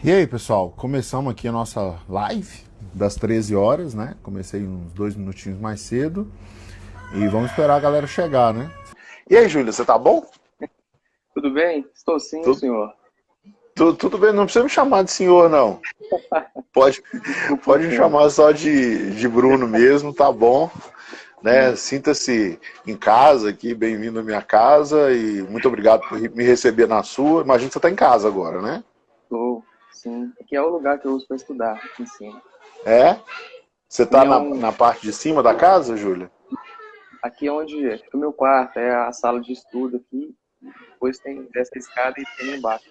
E aí, pessoal, começamos aqui a nossa live das 13 horas, né? Comecei uns 2 minutinhos mais cedo e vamos esperar a galera chegar, né? E aí, Júlia, você tá bom? Tudo bem? Estou sim, Tudo, senhor. tudo bem, não precisa me chamar de senhor, não. Pode, Desculpa, pode me senhor. chamar só de Bruno mesmo, tá bom? Né? Sinta-se em casa aqui, bem-vindo à minha casa e muito obrigado por me receber na sua. Imagino que você tá em casa agora, né? Estou, sim. Aqui é o lugar que eu uso para estudar, aqui em cima. É? Você E tá é um, na parte de cima da casa, Júlia? aqui é onde fica o meu quarto, é a sala de estudo aqui. Depois tem dessa escada e tem lá embaixo.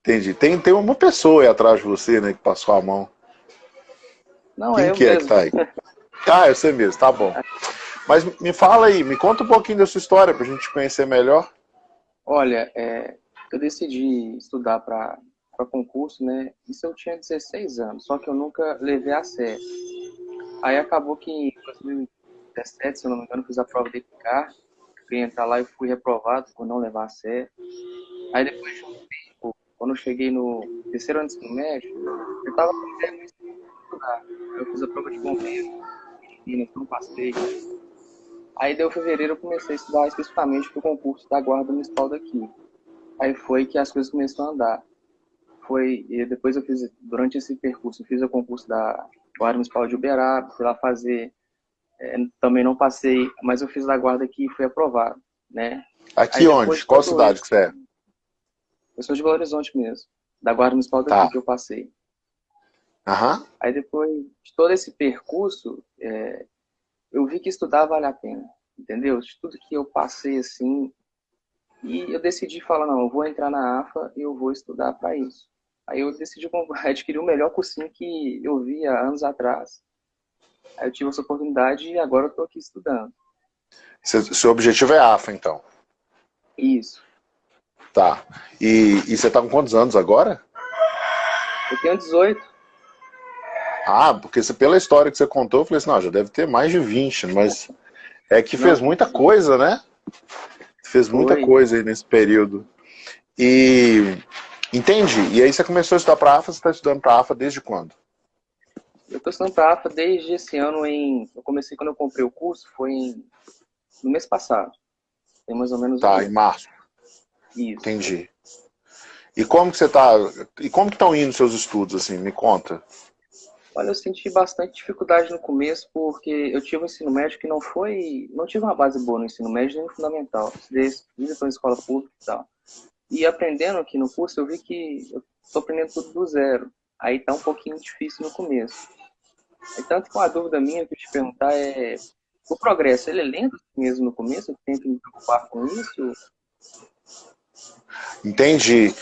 Entendi. Tem uma pessoa aí atrás de você, né, que passou a mão. Não, é Quem eu que é que mesmo. tá aí? Ah, é você mesmo, tá bom. Mas me fala aí, me conta um pouquinho da sua história pra gente conhecer melhor. Olha, eu decidi estudar para concurso, né? Isso eu tinha 16 anos, só que eu nunca levei a sério. Aí acabou que em 2017, se eu não me engano, eu fiz a prova de EPICAR. Fui entrar lá e fui reprovado por não levar a sério. Aí depois de um tempo, quando eu cheguei no terceiro ano de ensino médio, eu estava com ideia de estudar. Aí eu fiz a prova de bombeiro, Minas, não passei. Aí deu fevereiro, eu comecei a estudar especificamente para o concurso da Guarda Municipal daqui. Aí foi que as coisas começaram a andar. E depois eu fiz, durante esse percurso, eu fiz o concurso da Guarda Municipal de Uberaba, fui lá fazer, também não passei, mas eu fiz da Guarda aqui e fui aprovado, né? Aí Aqui depois onde? de Qual todo cidade que esse, você é? eu sou de Belo Horizonte mesmo, da Guarda Municipal daqui Tá. que eu passei. Aham. Aí depois de todo esse percurso, eu vi que estudar vale a pena, entendeu? De tudo que eu passei assim, e eu decidi falar, não, eu vou entrar na AFA e eu vou estudar para isso. Aí eu decidi adquirir o melhor cursinho que eu vi há anos atrás. Aí eu tive essa oportunidade e agora eu estou aqui estudando. Seu objetivo é AFA, então. Isso. Tá. E você tá com quantos anos agora? Eu tenho 18. Ah, porque pela história que você contou, eu falei assim, não, já deve ter mais de 20, mas é que Não, fez tem muita sim. coisa, né? Fez muita Foi. coisa aí nesse período. E entendi. E aí você começou a estudar para AFA, você está estudando para AFA desde quando? Eu estou estudando para a AFA desde esse ano Eu comecei quando eu comprei o curso, no mês passado. Tem mais ou menos um Tá, em mês. março. Isso. Entendi. E como que você tá. E como que estão indo seus estudos, assim? Me conta. Olha, eu senti bastante dificuldade no começo, porque eu tive um ensino médio que não foi. Não tive uma base boa no ensino médio nem no fundamental. Estudei para escola pública e tal. E aprendendo aqui no curso, eu vi que eu estou aprendendo tudo do zero. Aí tá um pouquinho difícil no começo. E tanto que uma dúvida minha que eu te perguntar é: o progresso, ele é lento mesmo no começo? Eu tenho que me preocupar com isso? Entendi.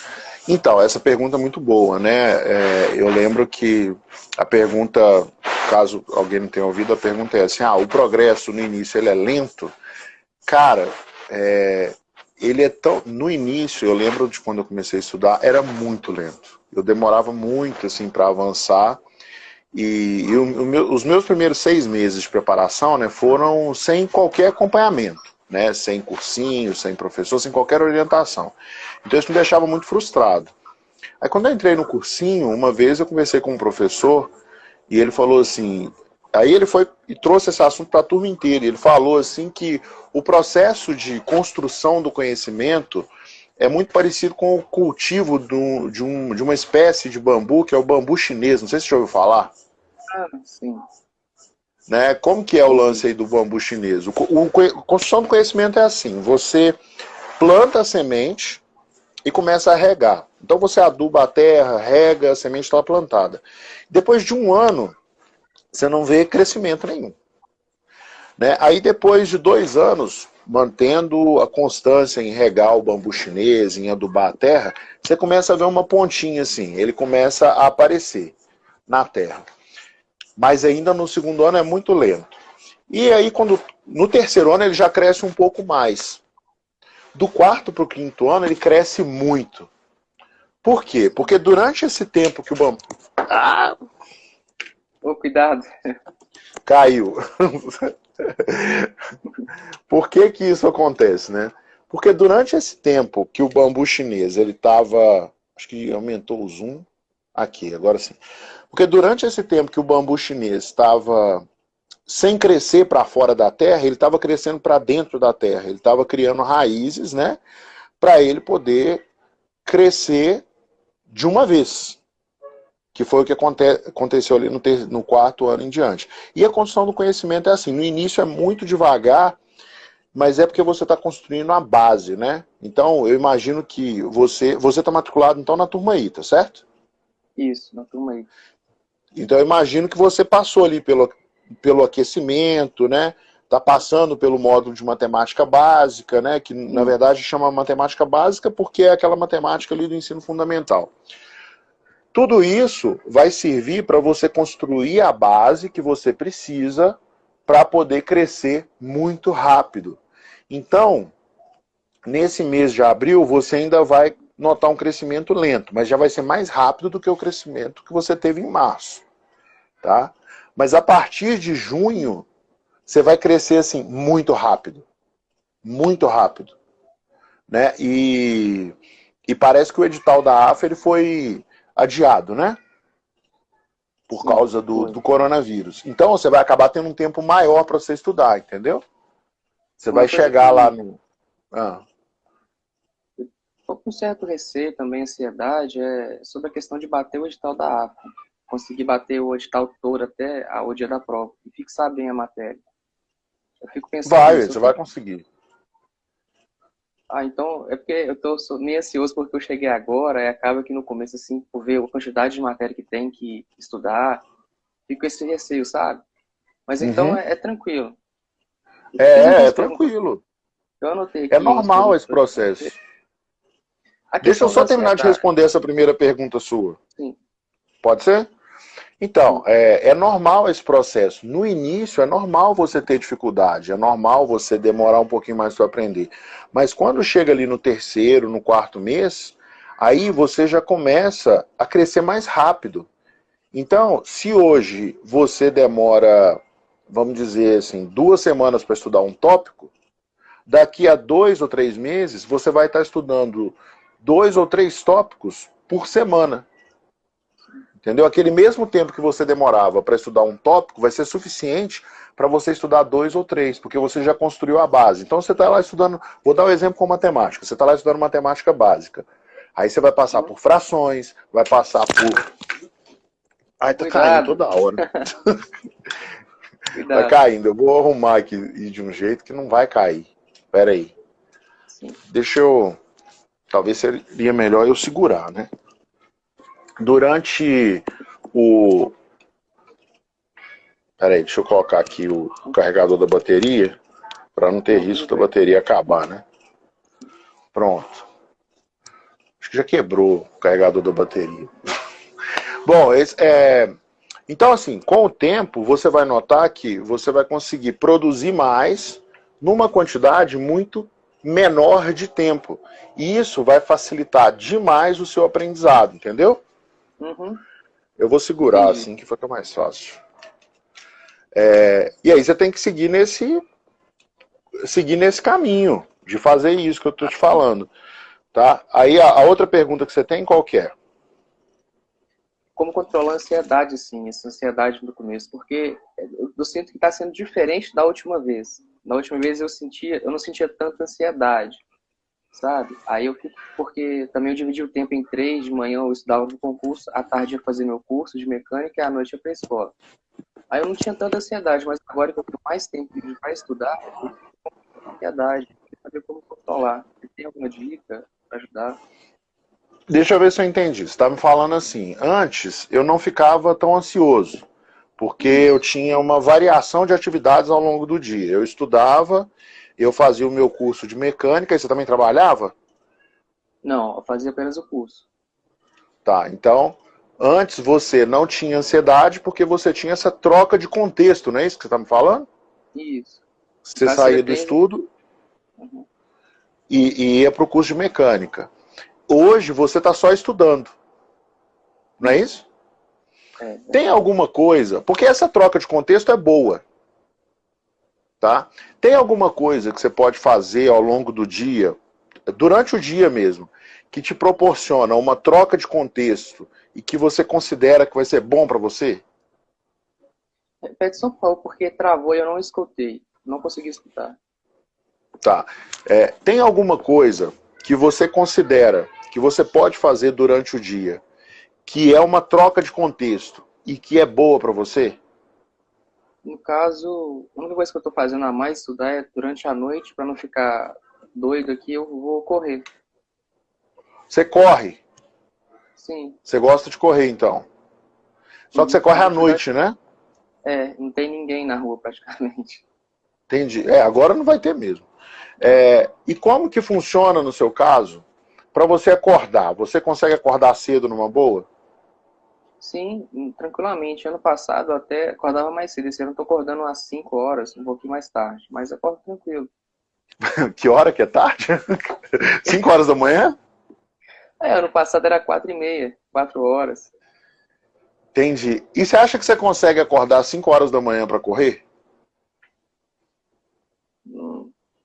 Então, essa pergunta é muito boa, né? Eu lembro que a pergunta, caso alguém não tenha ouvido, a pergunta é assim: ah, o progresso no início ele é lento? Cara, ele é tão. No início, eu lembro de quando eu comecei a estudar, era muito lento. Eu demorava muito assim para avançar. Os meus primeiros 6 meses de preparação, né, foram sem qualquer acompanhamento, né, sem cursinho, sem professor, sem qualquer orientação. Então isso me deixava muito frustrado. Aí quando eu entrei no cursinho, uma vez eu conversei com um professor e ele falou assim, aí ele foi e trouxe esse assunto para a turma inteira. Ele falou assim que o processo de construção do conhecimento é muito parecido com o cultivo de uma espécie de bambu, que é o bambu chinês. Não sei se você já ouviu falar. Ah, sim, Né? Como que é o entendi. lance aí do bambu chinês? A construção do conhecimento é assim, você planta a semente e começa a regar. Então você aduba a terra, rega, a semente está plantada. Depois de um ano, você não vê crescimento nenhum. Né? Aí depois de 2 anos, mantendo a constância em regar o bambu chinês, em adubar a terra, você começa a ver uma pontinha assim, ele começa a aparecer na terra. Mas ainda no segundo ano é muito lento. E aí, no terceiro ano, ele já cresce um pouco mais. Do quarto para o quinto ano, ele cresce muito. Por quê? Porque durante esse tempo que o bambu. Ah, Ô, cuidado. caiu. Por que que isso acontece, né? Porque durante esse tempo que o bambu chinês ele estava Acho que aumentou o zoom. Aqui, agora sim. Porque durante esse tempo que o bambu chinês estava sem crescer para fora da terra, ele estava crescendo para dentro da terra. Ele estava criando raízes, né? Para ele poder crescer de uma vez. Que foi o que aconteceu ali no quarto ano em diante. E a construção do conhecimento é assim, no início é muito devagar, mas é porque você está construindo a base, né? Então, eu imagino que você está matriculado então na turma I, tá certo? Isso, na turma I. Então, eu imagino que você passou ali pelo aquecimento, né? Está passando pelo módulo de matemática básica, né? Que na verdade chama matemática básica porque é aquela matemática ali do ensino fundamental. Tudo isso vai servir para você construir a base que você precisa para poder crescer muito rápido. Então, nesse mês de abril, você ainda vai notar um crescimento lento, mas já vai ser mais rápido do que o crescimento que você teve em março. Tá? Mas a partir de junho, você vai crescer assim, muito rápido. Muito rápido. Né? E parece que o edital da AFA ele foi adiado, né? Por causa do coronavírus. Então você vai acabar tendo um tempo maior para você estudar, entendeu? Você vai chegar lá no... Tô com certo receio também, ansiedade, sobre a questão de bater o edital da AFA. Conseguir bater o edital todo até o dia da prova e fixar bem a matéria. Eu fico pensando nisso. Você vai conseguir. Então, é porque eu tô meio ansioso porque eu cheguei agora e acaba que no começo, assim, por ver a quantidade de matéria que tem que estudar, fico com esse receio, sabe? Mas então é tranquilo. É tranquilo. Eu anotei aqui. É normal esse processo. Deixa eu só terminar de responder essa primeira pergunta sua. Sim. Pode ser? Então, é normal esse processo. No início, é normal você ter dificuldade, é normal você demorar um pouquinho mais para aprender. Mas quando chega ali no terceiro, no quarto mês, aí você já começa a crescer mais rápido. Então, se hoje você demora, vamos dizer assim, 2 semanas para estudar um tópico, daqui a 2 ou 3 meses, você vai estar estudando 2 ou 3 tópicos por semana. Entendeu? Aquele mesmo tempo que você demorava para estudar um tópico vai ser suficiente para você estudar 2 ou 3, porque você já construiu a base. Então você está lá estudando, vou dar um exemplo com matemática, você está lá estudando matemática básica. Aí você vai passar por frações, vai passar por... Ai, tá caindo toda hora. Vai caindo, eu vou arrumar aqui de um jeito que não vai cair. Espera aí. Deixa eu... Talvez seria melhor eu segurar, né? Durante o... Peraí, deixa eu colocar aqui o carregador da bateria, para não ter risco da bateria acabar, né? Pronto. Acho que já quebrou o carregador da bateria. Bom, então assim, com o tempo, você vai notar que você vai conseguir produzir mais numa quantidade muito menor de tempo. E isso vai facilitar demais o seu aprendizado, entendeu? Uhum. Eu vou segurar assim que fica mais fácil. E aí você tem que seguir nesse caminho de fazer isso que eu estou te falando. Tá? Aí a outra pergunta que você tem, qual que é? Como controlar a ansiedade, sim, essa ansiedade no começo, porque eu sinto que está sendo diferente da última vez. Na última vez eu não sentia tanta ansiedade, sabe? Aí eu fico, porque também eu dividi o tempo em 3, de manhã eu estudava no concurso, à tarde eu fazia meu curso de mecânica e à noite eu ia para a escola. Aí eu não tinha tanta ansiedade, mas agora que eu tenho mais tempo para estudar, eu fico com ansiedade, eu queria saber como controlar. Você tem alguma dica para ajudar? Deixa eu ver se eu entendi. Você está me falando assim, antes eu não ficava tão ansioso, porque eu tinha uma variação de atividades ao longo do dia. Eu estudava, eu fazia o meu curso de mecânica, e você também trabalhava? Não, eu fazia apenas o curso. Tá, então, antes você não tinha ansiedade porque você tinha essa troca de contexto, não é isso que você está me falando? Isso. Você saía do estudo e ia para o curso de mecânica. Hoje você está só estudando, não é isso? Tem alguma coisa, porque essa troca de contexto é boa, tá? Tem alguma coisa que você pode fazer ao longo do dia, durante o dia mesmo, que te proporciona uma troca de contexto e que você considera que vai ser bom para você? Repete só qual, porque travou e eu não escutei. Não consegui escutar. Tá. Tem alguma coisa que você considera que você pode fazer durante o dia que é uma troca de contexto e que é boa para você? No caso, a única coisa que eu estou fazendo a mais estudar é durante a noite, para não ficar doido aqui, eu vou correr. Você corre. Sim. Você gosta de correr, então. Só que você corre à noite, né? Não tem ninguém na rua praticamente. Entendi. Agora não vai ter mesmo. E como que funciona no seu caso para você acordar? Você consegue acordar cedo numa boa? Sim, tranquilamente. Ano passado eu até acordava mais cedo. Esse ano eu tô acordando às 5 horas, um pouquinho mais tarde. Mas eu acordo tranquilo. Que hora que é tarde? 5 horas da manhã? Ano passado era 4h30, 4 horas. Entendi. E você acha que você consegue acordar às 5 horas da manhã para correr?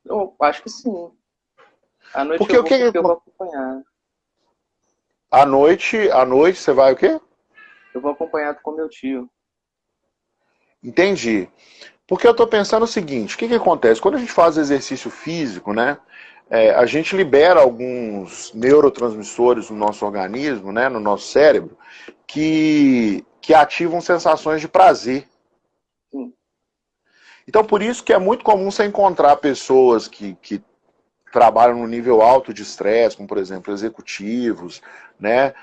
Eu acho que sim. À noite Porque eu o vou que porque eu vou acompanhar. à noite você vai o quê? Eu vou acompanhado com meu tio. Entendi. Porque eu estou pensando o seguinte, o que acontece? Quando a gente faz exercício físico, né, a gente libera alguns neurotransmissores no nosso organismo, né, no nosso cérebro, que ativam sensações de prazer. Sim. Então, por isso que é muito comum você encontrar pessoas que trabalham no nível alto de estresse, como, por exemplo, executivos, né,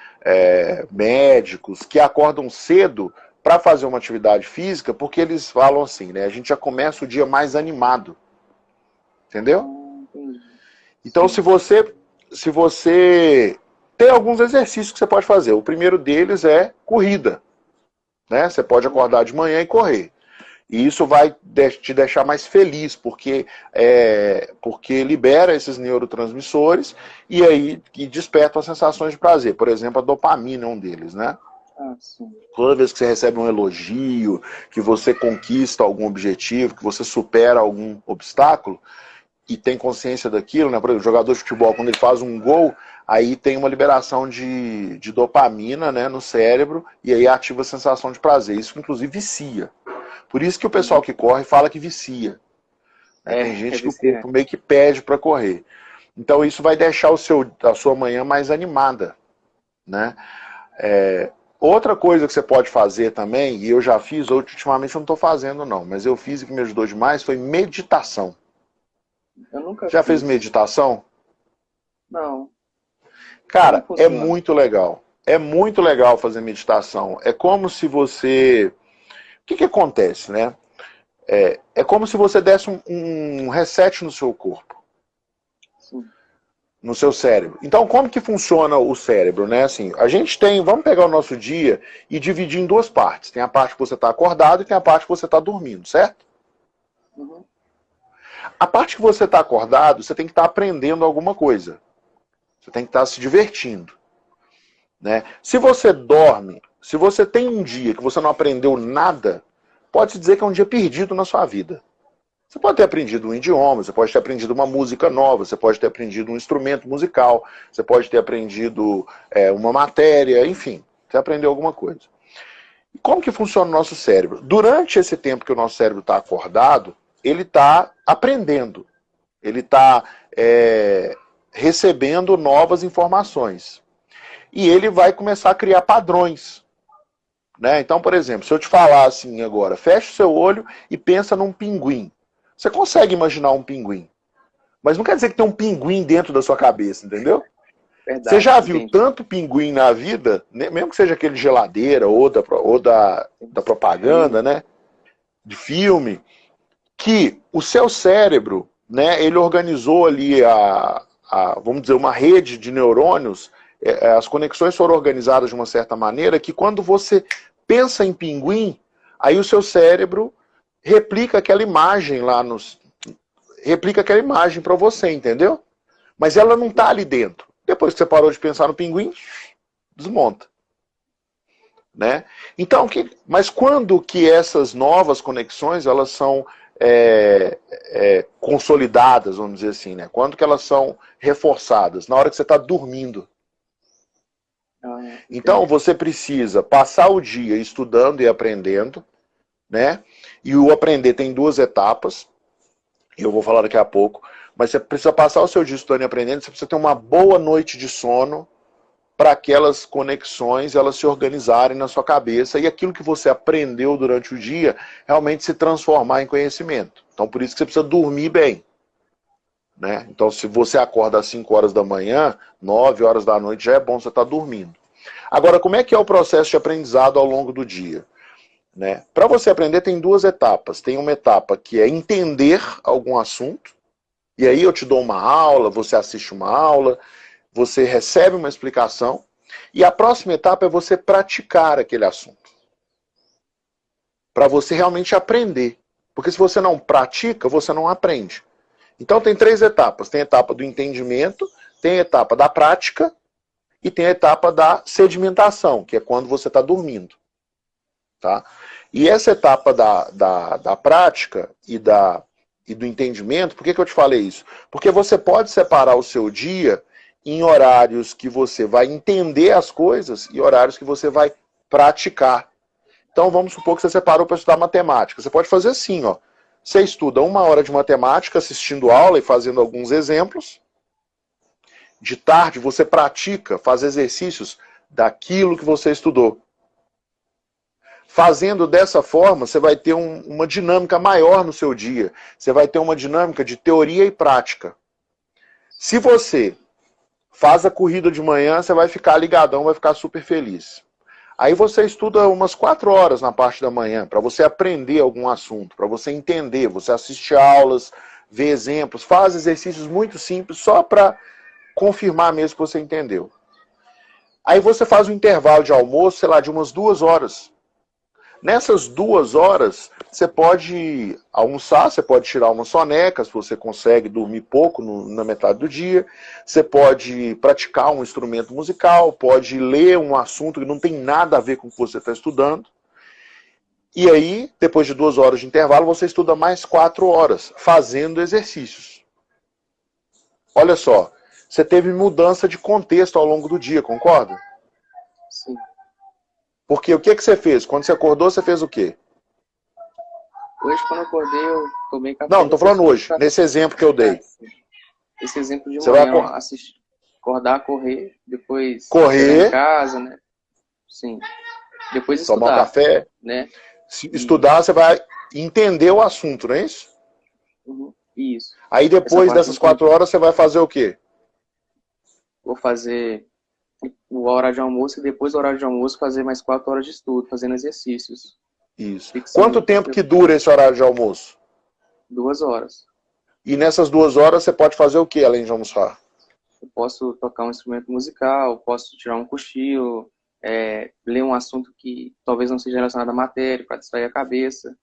médicos, que acordam cedo para fazer uma atividade física, porque eles falam assim, né, a gente já começa o dia mais animado. Entendeu? Então, se você tem alguns exercícios que você pode fazer. O primeiro deles é corrida, né? Você pode acordar de manhã e correr. E isso vai te deixar mais feliz, porque libera esses neurotransmissores e aí desperta as sensações de prazer. Por exemplo, a dopamina é um deles, né? Toda vez que você recebe um elogio, que você conquista algum objetivo, que você supera algum obstáculo, e tem consciência daquilo, né? Por exemplo, o jogador de futebol, quando ele faz um gol, aí tem uma liberação de dopamina, né, no cérebro, e aí ativa a sensação de prazer. Isso, inclusive, vicia. Por isso que o pessoal que corre fala que vicia. Tem gente que o corpo meio que pede para correr. Então, isso vai deixar a sua manhã mais animada, né? Outra coisa que você pode fazer também, e eu já fiz, ultimamente eu não estou fazendo não, mas eu fiz e que me ajudou demais, foi meditação. Eu nunca Já fiz. fez meditação? Não. Cara, é muito legal. É muito legal fazer meditação. É como se você... O que acontece, né? É como se você desse um reset no seu corpo. Sim. No seu cérebro. Então, como que funciona o cérebro, né? Assim, a gente tem... Vamos pegar o nosso dia e dividir em duas partes. Tem a parte que você está acordado e tem a parte que você está dormindo, certo? Uhum. A parte que você está acordado, você tem que estar aprendendo alguma coisa. Você tem que estar se divertindo. Né? Se você dorme, se você tem um dia que você não aprendeu nada, pode-se dizer que é um dia perdido na sua vida. Você pode ter aprendido um idioma, você pode ter aprendido uma música nova, você pode ter aprendido um instrumento musical, você pode ter aprendido uma matéria, enfim, você aprendeu alguma coisa. E como que funciona o nosso cérebro? Durante esse tempo que o nosso cérebro está acordado, ele está aprendendo, ele está recebendo novas informações. E ele vai começar a criar padrões. Né? Então, por exemplo, se eu te falar assim agora, fecha o seu olho e pensa num pinguim. Você consegue imaginar um pinguim. Mas não quer dizer que tem um pinguim dentro da sua cabeça, entendeu? Verdade, você já viu tanto pinguim na vida, mesmo que seja aquele de geladeira ou da propaganda, né? De filme, que o seu cérebro, né, ele organizou ali vamos dizer, uma rede de neurônios, as conexões foram organizadas de uma certa maneira que quando você pensa em pinguim, aí o seu cérebro replica aquela imagem replica aquela imagem para você, entendeu? Mas ela não está ali dentro. Depois que você parou de pensar no pinguim, desmonta. Né? Então, mas quando que essas novas conexões elas são consolidadas, vamos dizer assim, né? Quando que elas são reforçadas? Na hora que você está dormindo. Então, você precisa passar o dia estudando e aprendendo, né? E o aprender tem duas etapas, e eu vou falar daqui a pouco, mas você precisa passar o seu dia estudando e aprendendo, você precisa ter uma boa noite de sono para aquelas conexões elas se organizarem na sua cabeça e aquilo que você aprendeu durante o dia realmente se transformar em conhecimento. Então, por isso que você precisa dormir bem. Né? Então, se você acorda às 5 horas da manhã, 9 horas da noite, já é bom você estar dormindo. Agora, como é que é o processo de aprendizado ao longo do dia? Né? Para você aprender, tem duas etapas. Tem uma etapa que é entender algum assunto, e aí eu te dou uma aula, você assiste uma aula, você recebe uma explicação, e a próxima etapa é você praticar aquele assunto. Para você realmente aprender. Porque se você não pratica, você não aprende. Então tem 3 etapas. Tem a etapa do entendimento, tem a etapa da prática e tem a etapa da sedimentação, que é quando você está dormindo. Tá? E essa etapa da prática e do entendimento, por que eu te falei isso? Porque você pode separar o seu dia em horários que você vai entender as coisas e horários que você vai praticar. Então vamos supor que você separou para estudar matemática. Você pode fazer assim, ó. Você estuda 1 hora de matemática assistindo aula e fazendo alguns exemplos. De tarde você pratica, faz exercícios daquilo que você estudou. Fazendo dessa forma, você vai ter uma dinâmica maior no seu dia. Você vai ter uma dinâmica de teoria e prática. Se você faz a corrida de manhã, você vai ficar ligadão, vai ficar super feliz. Aí você estuda umas 4 horas na parte da manhã, para você aprender algum assunto, para você entender. Você assiste aulas, vê exemplos, faz exercícios muito simples, só para confirmar mesmo que você entendeu. Aí você faz um intervalo de almoço, sei lá, de umas 2 horas. Nessas 2 horas, você pode almoçar, você pode tirar uma soneca, se você consegue dormir pouco na metade do dia. Você pode praticar um instrumento musical, pode ler um assunto que não tem nada a ver com o que você está estudando. E aí, depois de 2 horas de intervalo, você estuda mais 4 horas, fazendo exercícios. Olha só, você teve mudança de contexto ao longo do dia, concorda? Sim. Porque o que você fez? Quando você acordou, você fez o quê? Hoje, quando eu acordei, eu tomei café. Não, estou falando hoje, nesse exemplo que eu dei. Esse exemplo de você manhã, vai assistir, acordar, correr, depois correr em casa, né? Sim. Depois estudar. Tomar um café. Né? Se estudar, você vai entender o assunto, não é isso? Uhum. Isso. Aí depois dessas 4 horas, você vai fazer o quê? Vou fazer o horário de almoço e depois do horário de almoço fazer mais 4 horas de estudo, fazendo exercícios. Isso. Quanto tempo que dura esse horário de almoço? 2 horas. E nessas 2 horas você pode fazer o que além de almoçar? Eu posso tocar um instrumento musical, posso tirar um cochilo, ler um assunto que talvez não seja relacionado à matéria, para distrair a cabeça.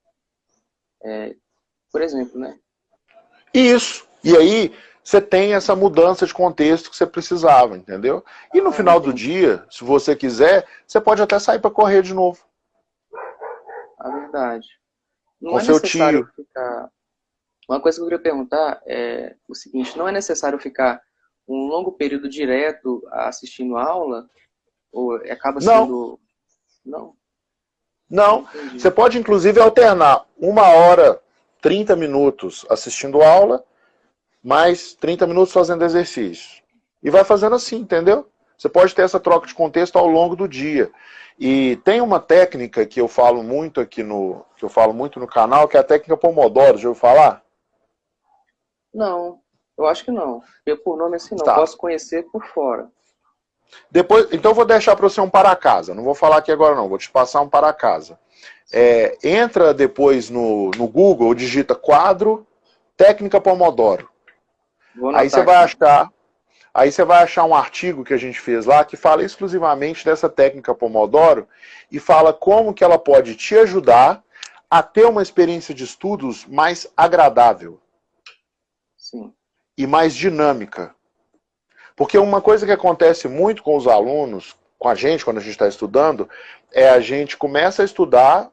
Por exemplo, né? Isso. E aí você tem essa mudança de contexto que você precisava, entendeu? E no final do dia, se você quiser, você pode até sair para correr de novo. A verdade. Não com é seu necessário tio. ficar... Uma coisa que eu queria perguntar é o seguinte, não é necessário ficar um longo período direto assistindo aula? Ou acaba sendo... Não. Não. Você pode, inclusive, alternar 1 hora, 30 minutos assistindo aula, mais 30 minutos fazendo exercício. E vai fazendo assim, entendeu? Você pode ter essa troca de contexto ao longo do dia. E tem uma técnica que eu falo muito aqui no canal, que é a técnica Pomodoro. Já ouviu falar? Não, eu acho que não. Eu por nome assim não. Tá. Posso conhecer por fora. Depois, então eu vou deixar para você um para casa. Não vou falar aqui agora não, vou te passar um para casa. Entra depois no Google, digita quadro técnica Pomodoro. Aí você vai achar. Aí você vai achar um artigo que a gente fez lá que fala exclusivamente dessa técnica Pomodoro e fala como que ela pode te ajudar a ter uma experiência de estudos mais agradável. Sim. E mais dinâmica. Porque uma coisa que acontece muito com os alunos, com a gente, quando a gente está estudando, a gente começa a estudar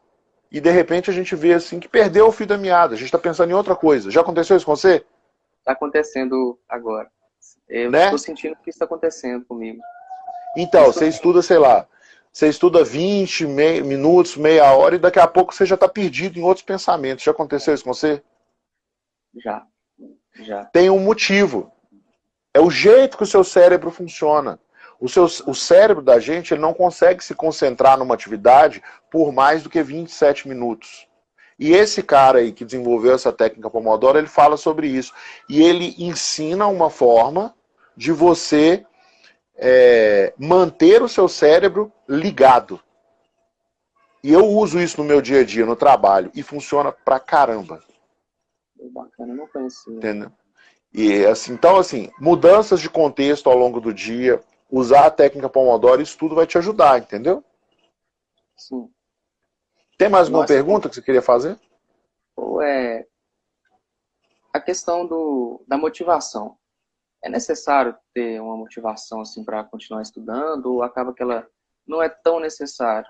e de repente a gente vê assim que perdeu o fio da meada, a gente está pensando em outra coisa. Já aconteceu isso com você? Está acontecendo agora. Eu estou Né? sentindo que isso está acontecendo comigo. Então, Isso você estuda, sei lá, você estuda 20 minutos, meia hora, e daqui a pouco você já está perdido em outros pensamentos. Já aconteceu isso com você? já, já. Tem um motivo. É o jeito que o seu cérebro funciona. O cérebro da gente ele não consegue se concentrar numa atividade por mais do que 27 minutos. E esse cara aí que desenvolveu essa técnica Pomodoro, ele fala sobre isso. E ele ensina uma forma de você manter o seu cérebro ligado. E eu uso isso no meu dia a dia, no trabalho, e funciona pra caramba. Bacana, eu não conhecia. Entendeu? E assim, então, assim, mudanças de contexto ao longo do dia, usar a técnica Pomodoro, isso tudo vai te ajudar, entendeu? Sim. Tem mais alguma Nossa, pergunta que você queria fazer? ou é a questão da motivação. É necessário ter uma motivação assim para continuar estudando ou acaba que ela não é tão necessária?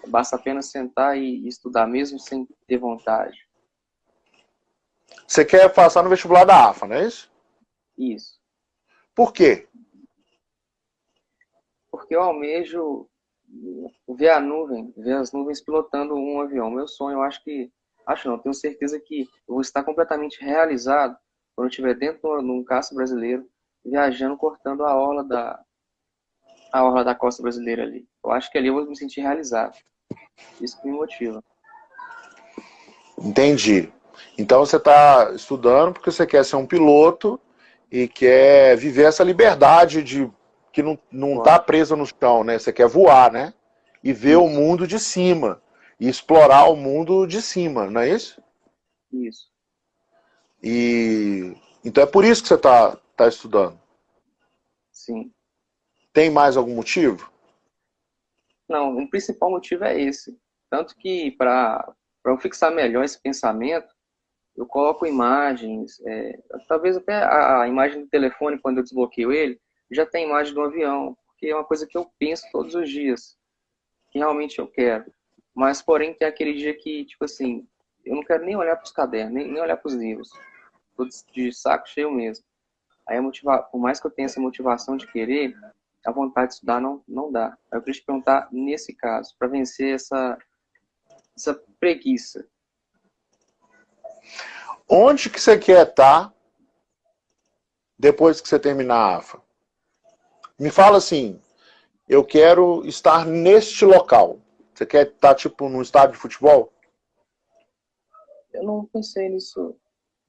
Basta apenas sentar e estudar mesmo sem ter vontade. Você quer passar no vestibular da AFA, não é isso? Isso. Por quê? Porque eu almejo ver a nuvem, ver as nuvens pilotando um avião. Meu sonho, eu acho não, tenho certeza que eu vou estar completamente realizado quando eu estiver dentro de um caça brasileiro, viajando, cortando a orla da costa brasileira ali. Eu acho que ali eu vou me sentir realizado. Isso que me motiva. Entendi. Então você está estudando porque você quer ser um piloto e quer viver essa liberdade de que não está Voar. presa no chão, né? Você quer voar, né? E ver o Isso, mundo de cima. E explorar o mundo de cima, não é isso? isso. E então é por isso que você tá estudando. Sim. Tem mais algum motivo? Não, o principal motivo é esse. Tanto que para eu fixar melhor esse pensamento, eu coloco imagens, talvez até a imagem do telefone, quando eu desbloqueio ele, já tem imagem do avião, porque é uma coisa que eu penso todos os dias, que realmente eu quero. Mas, porém, tem aquele dia que, tipo assim, eu não quero nem olhar para os cadernos, nem olhar para os livros. Tô de saco cheio mesmo. Aí, por mais que eu tenha essa motivação de querer, a vontade de estudar não dá. Aí eu queria te perguntar, nesse caso, para vencer essa preguiça. Onde que você quer estar depois que você terminar a AFA? Me fala assim, eu quero estar neste local. Você quer estar, tipo, num estádio de futebol? Eu não pensei nisso.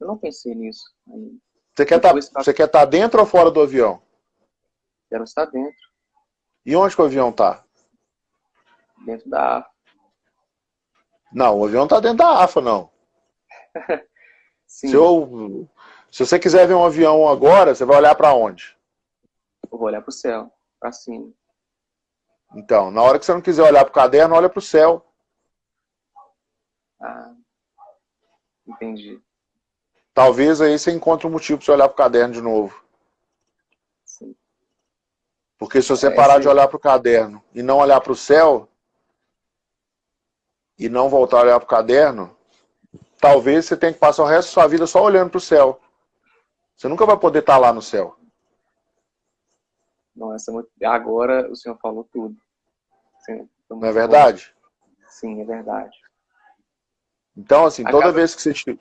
Eu não pensei nisso ainda. Você Depois, você quer estar dentro ou fora do avião? quero estar E onde que o avião tá? dentro da. Não, o avião não tá dentro da AFA, não. Se, Sim, eu, se você quiser ver um avião agora, você vai olhar para onde? eu vou olhar para o céu, para cima. Então, na hora que você não quiser olhar para o caderno, olha para o céu. Ah, entendi. Talvez aí você encontre um motivo para você olhar para o caderno de novo. Sim. Porque se você É, parar de olhar para o caderno e não olhar para o céu, e não voltar a olhar para o caderno, talvez você tenha que passar o resto da sua vida só olhando para o céu. Você nunca vai poder estar lá no céu. não, agora o senhor falou tudo. Sim, foi Não é muito bom. verdade? Sim, é verdade. Então, assim, toda Acaba, vez que você...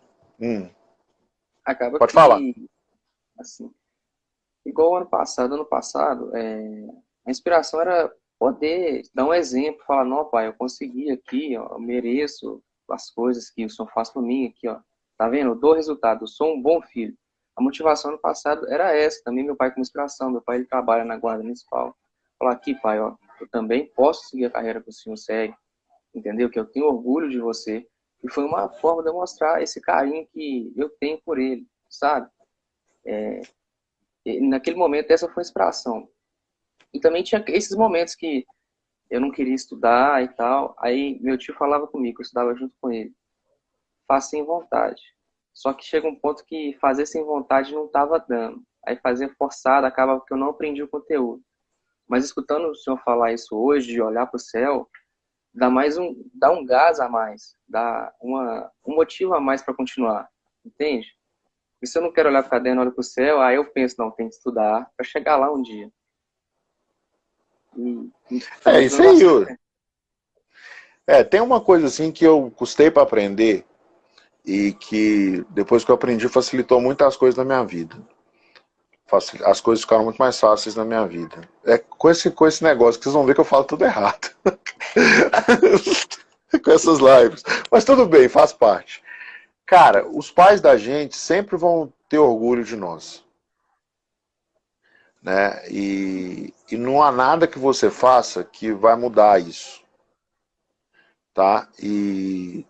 acaba Pode falar. que, assim, igual ano passado, a inspiração era poder dar um exemplo, falar, não, pai, eu consegui aqui, ó, eu mereço as coisas que o senhor faz por mim aqui, ó. Tá vendo? Eu dou resultado, eu sou um bom filho. A motivação ano passado era essa, também meu pai como inspiração, meu pai ele trabalha na guarda municipal. Falar aqui, pai, ó, eu também posso seguir a carreira que o senhor segue, entendeu? Que eu tenho orgulho de você. E foi uma forma de eu mostrar esse carinho que eu tenho por ele, sabe? E naquele momento essa foi a inspiração. E também tinha esses momentos que eu não queria estudar e tal. Aí meu tio falava comigo, eu estudava junto com ele. Faz sem vontade. Só que chega um ponto que fazer sem vontade não estava dando. Aí fazer forçado acaba que eu não aprendi o conteúdo. Mas escutando o senhor falar isso hoje, de olhar para o céu, dá um gás a mais, dá um motivo a mais para continuar, entende? E se eu não quero olhar para o caderno, olho para o céu, aí eu penso, não, tem que estudar para chegar lá um dia. E É pelo isso menos aí. Tem uma coisa assim que eu custei para aprender e que depois que eu aprendi facilitou muitas coisas na minha vida. As coisas ficaram muito mais fáceis na minha vida. Com esse negócio que vocês vão ver que eu falo tudo errado. Com essas lives. Mas tudo bem, faz parte. Cara, os pais da gente sempre vão ter orgulho de nós. Né? E não há nada que você faça que vai mudar isso. Tá? E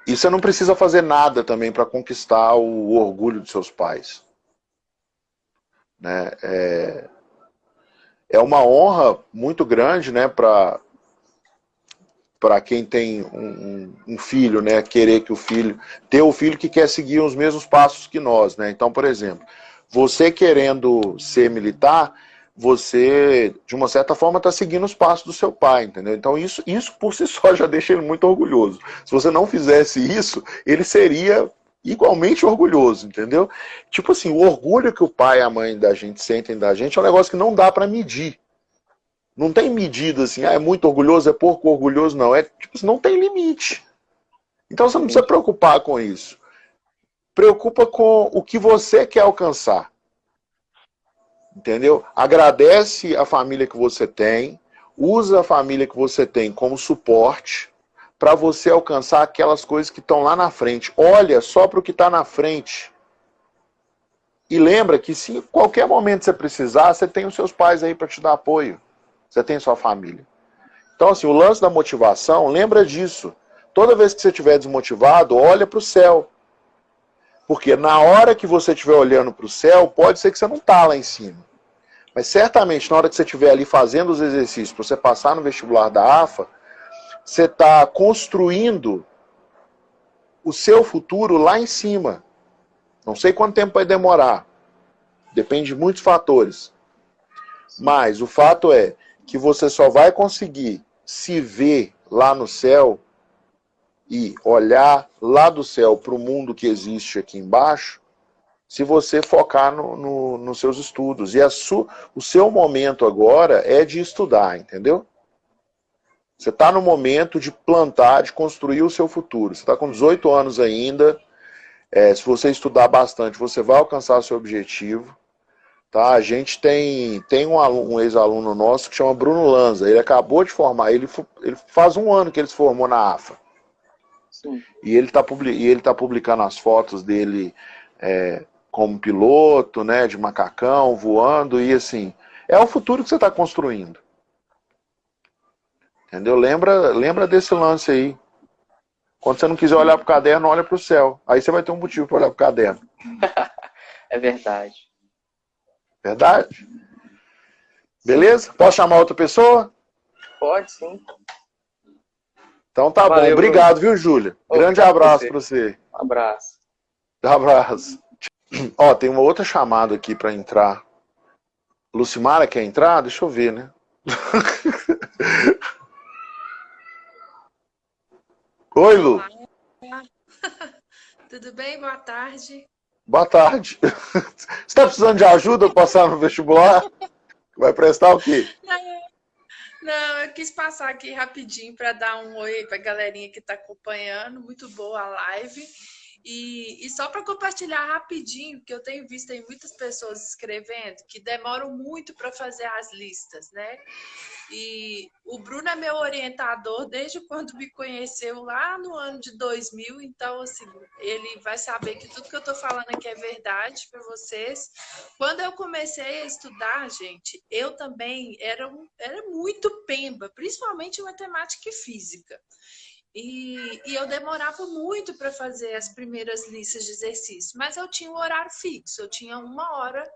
você não precisa fazer nada também para conquistar o orgulho de seus pais. Né? É uma honra muito grande, né, para quem tem um filho, né, querer que ter o filho que quer seguir os mesmos passos que nós, né? Então, por exemplo, você querendo ser militar, você, de uma certa forma, está seguindo os passos do seu pai, entendeu? Então, isso por si só já deixa ele muito orgulhoso. Se você não fizesse isso, ele seria igualmente orgulhoso, entendeu? Tipo assim, o orgulho que o pai e a mãe da gente sentem da gente é um negócio que não dá para medir. Não tem medida assim, é muito orgulhoso, é pouco orgulhoso, não. Tipo assim, não tem limite. Então você não precisa preocupar com isso. Preocupa com o que você quer alcançar. Entendeu? Agradece a família que você tem, usa a família que você tem como suporte para você alcançar aquelas coisas que estão lá na frente. Olha só para o que está na frente. E lembra que se em qualquer momento você precisar, você tem os seus pais aí para te dar apoio. Você tem sua família. Então, assim, o lance da motivação, lembra disso. Toda vez que você estiver desmotivado, olha para o céu. Porque na hora que você estiver olhando para o céu, pode ser que você não está lá em cima. Mas certamente, na hora que você estiver ali fazendo os exercícios para você passar no vestibular da AFA, você está construindo o seu futuro lá em cima. Não sei quanto tempo vai demorar. Depende de muitos fatores. Mas o fato é que você só vai conseguir se ver lá no céu e olhar lá do céu para o mundo que existe aqui embaixo, se você focar nos seus estudos. E o seu momento agora é de estudar, entendeu? Você está no momento de plantar, de construir o seu futuro. Você está com 18 anos ainda. Se você estudar bastante, você vai alcançar seu objetivo. Tá? A gente tem um ex-aluno nosso que chama Bruno Lanza. Ele acabou de formar, ele faz um ano que ele se formou na AFA. Sim. E ele tá publicando as fotos dele como piloto, né, de macacão, voando, e assim, é o futuro que você está construindo. Entendeu? Lembra desse lance aí. Quando você não quiser olhar pro caderno, olha pro céu. Aí você vai ter um motivo para olhar pro caderno. É verdade. Verdade? Beleza? Posso chamar outra pessoa? Pode, sim. Então tá bom. Obrigado, viu, Júlia? Grande abraço para você. Um abraço. Abraço. Ó, tem uma outra chamada aqui para entrar. Lucimara quer entrar? Deixa eu ver, né? Oi, Lu. Olá. Tudo bem? Boa tarde. Boa tarde. Você está precisando de ajuda para passar no vestibular? Vai prestar o quê? Não, eu quis passar aqui rapidinho para dar um oi para a galerinha que está acompanhando. Muito boa a live. E só para compartilhar rapidinho, porque eu tenho visto aí muitas pessoas escrevendo que demoram muito para fazer as listas, né? E o Bruno é meu orientador desde quando me conheceu lá no ano de 2000, então assim, ele vai saber que tudo que eu estou falando aqui é verdade para vocês. Quando eu comecei a estudar, gente, eu também era muito pemba, principalmente em matemática e física. E eu demorava muito para fazer as primeiras listas de exercício, mas eu tinha um horário fixo, eu tinha 1 hora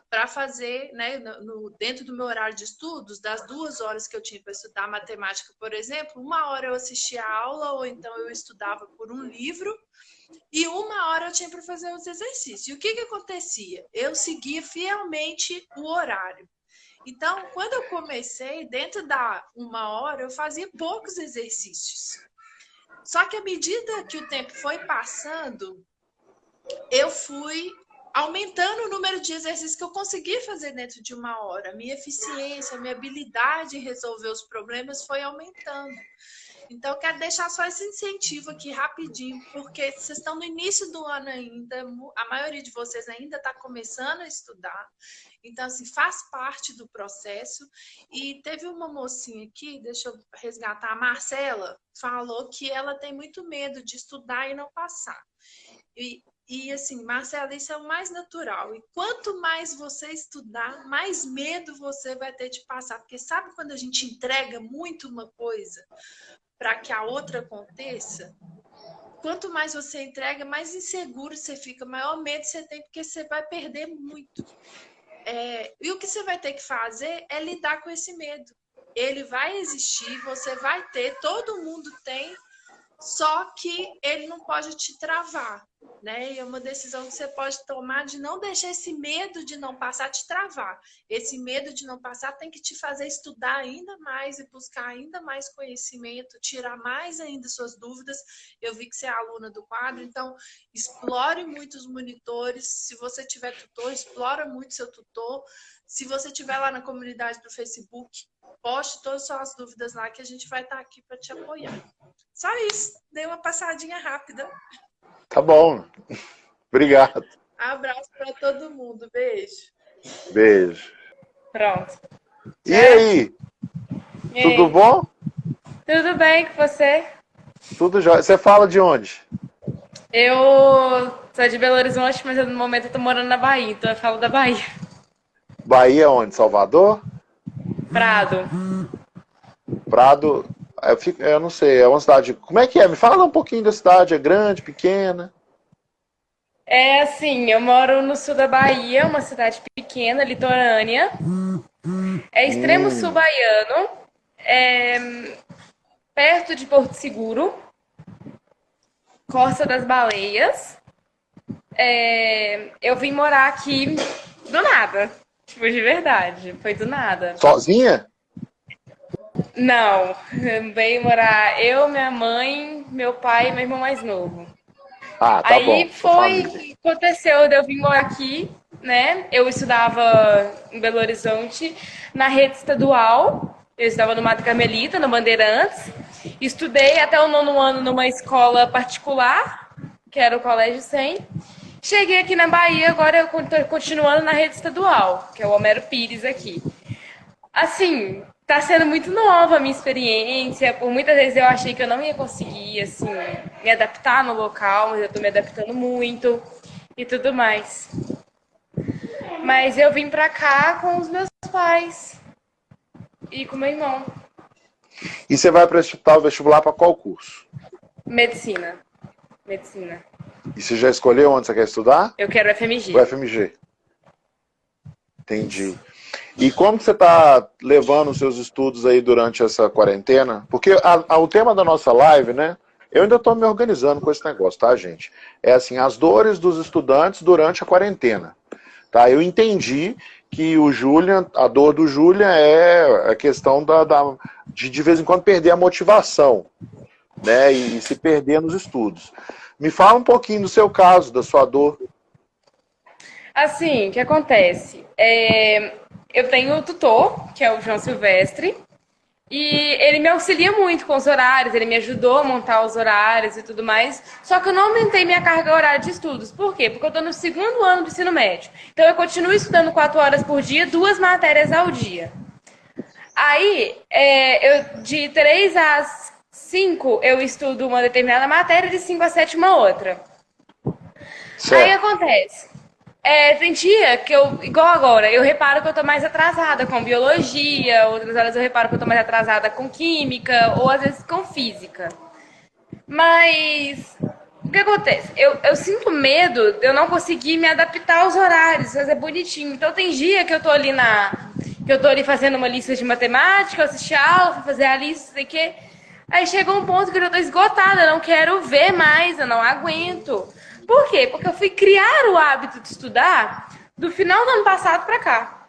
para fazer, né, dentro do meu horário de estudos, das 2 horas que eu tinha para estudar matemática, por exemplo, 1 hora eu assistia a aula, ou então eu estudava por um livro, e 1 hora eu tinha para fazer os exercícios. E o que acontecia? Eu seguia fielmente o horário. Então, quando eu comecei, dentro da 1 hora, eu fazia poucos exercícios. Só que à medida que o tempo foi passando, eu fui aumentando o número de exercícios que eu consegui fazer dentro de 1 hora. Minha eficiência, minha habilidade em resolver os problemas foi aumentando. Então, eu quero deixar só esse incentivo aqui rapidinho, porque vocês estão no início do ano ainda, a maioria de vocês ainda está começando a estudar. Então, assim, faz parte do processo. E teve uma mocinha aqui, deixa eu resgatar, a Marcela, falou que ela tem muito medo de estudar e não passar. E assim, Marcela, isso é o mais natural. E quanto mais você estudar, mais medo você vai ter de passar. Porque sabe quando a gente entrega muito uma coisa para que a outra aconteça? Quanto mais você entrega, mais inseguro você fica, maior medo você tem, porque você vai perder muito. E o que você vai ter que fazer é lidar com esse medo. Ele vai existir, você vai ter, todo mundo tem, só que ele não pode te travar, né? E é uma decisão que você pode tomar de não deixar esse medo de não passar te travar. Esse medo de não passar tem que te fazer estudar ainda mais e buscar ainda mais conhecimento, tirar mais ainda suas dúvidas. Eu vi que você é aluna do quadro, então explore muito os monitores. Se você tiver tutor, explora muito seu tutor. Se você estiver lá na comunidade do Facebook, poste todas as suas dúvidas lá que a gente vai estar aqui para te apoiar. Só isso. Dei uma passadinha rápida. Tá bom. Obrigado. Abraço para todo mundo. Beijo. Beijo. Pronto. E aí? Tudo bom? Tudo bem com você? Tudo jóia. Você fala de onde? Eu sou de Belo Horizonte, mas no momento eu tô morando na Bahia, então eu falo da Bahia. Bahia onde? Salvador? Prado. Prado, eu não sei, é uma cidade... Como é que é? Me fala um pouquinho da cidade, é grande, pequena? É assim, eu moro no sul da Bahia, uma cidade pequena, litorânea. É extremo sul baiano, perto de Porto Seguro, Costa das Baleias. Eu vim morar aqui do nada, tipo, de verdade, foi do nada. Sozinha? Não, veio morar eu, minha mãe, meu pai e meu irmão mais novo. Ah, tá Aí bom. foi que aconteceu de eu vir morar aqui, né? Eu estudava em Belo Horizonte na rede estadual. Eu estava no Mato Carmelita, no Bandeirantes. Estudei até o 9º ano numa escola particular, que era o Colégio 100. Cheguei aqui na Bahia, agora eu estou continuando na rede estadual, que é o Homero Pires aqui. Assim, tá sendo muito nova a minha experiência. Por muitas vezes eu achei que eu não ia conseguir, assim, me adaptar no local, mas eu tô me adaptando muito e tudo mais. Mas eu vim pra cá com os meus pais e com meu irmão. E você vai prestar o vestibular para qual curso? Medicina. E você já escolheu onde você quer estudar? Eu quero FMG. O FMG. Entendi. E como que você está levando os seus estudos aí durante essa quarentena? Porque o tema da nossa live, né? Eu ainda estou me organizando com esse negócio, tá, gente? É assim, as dores dos estudantes durante a quarentena. Tá? Eu entendi que o Julian, a dor do Julian é a questão de vez em quando perder a motivação, né? E se perder nos estudos. Me fala um pouquinho do seu caso, da sua dor. Assim, o que acontece? Eu tenho o tutor, que é o João Silvestre, e ele me auxilia muito com os horários, ele me ajudou a montar os horários e tudo mais, só que eu não aumentei minha carga horária de estudos. Por quê? Porque eu estou no 2º ano do ensino médio. Então eu continuo estudando 4 horas por dia, 2 matérias ao dia. Aí, de 3 às 5, eu estudo uma determinada matéria, de 5 às 7 uma outra. Certo. Aí acontece... tem dia que igual agora, eu reparo que eu tô mais atrasada com biologia, outras horas eu reparo que eu tô mais atrasada com química, ou às vezes com física. Mas o que acontece? Eu sinto medo de eu não conseguir me adaptar aos horários, fazer bonitinho. Então tem dia que eu tô ali fazendo uma lista de matemática, eu assisti a aula, fui fazer a lista, sei o quê. Aí chegou um ponto que eu tô esgotada, eu não quero ver mais, eu não aguento. Por quê? Porque eu fui criar o hábito de estudar do final do ano passado para cá.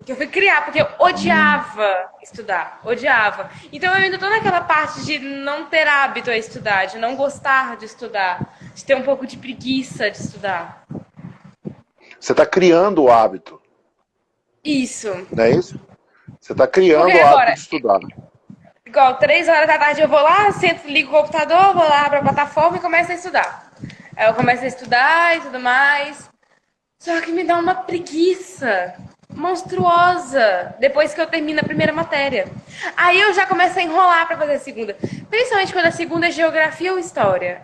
Que eu fui criar, porque eu odiava estudar, odiava. Então eu ainda tô naquela parte de não ter hábito a estudar, de não gostar de estudar, de ter um pouco de preguiça de estudar. Você está criando o hábito, Isso. não é isso? Você está criando Porque o hábito agora, de estudar. igual 3 horas da tarde eu vou lá, sento, ligo o computador, vou lá, abro a plataforma e começo a estudar. Aí eu começo a estudar e tudo mais. Só que me dá uma preguiça monstruosa depois que eu termino a primeira matéria. Aí eu já começo a enrolar para fazer a segunda. Principalmente quando a segunda é geografia ou história.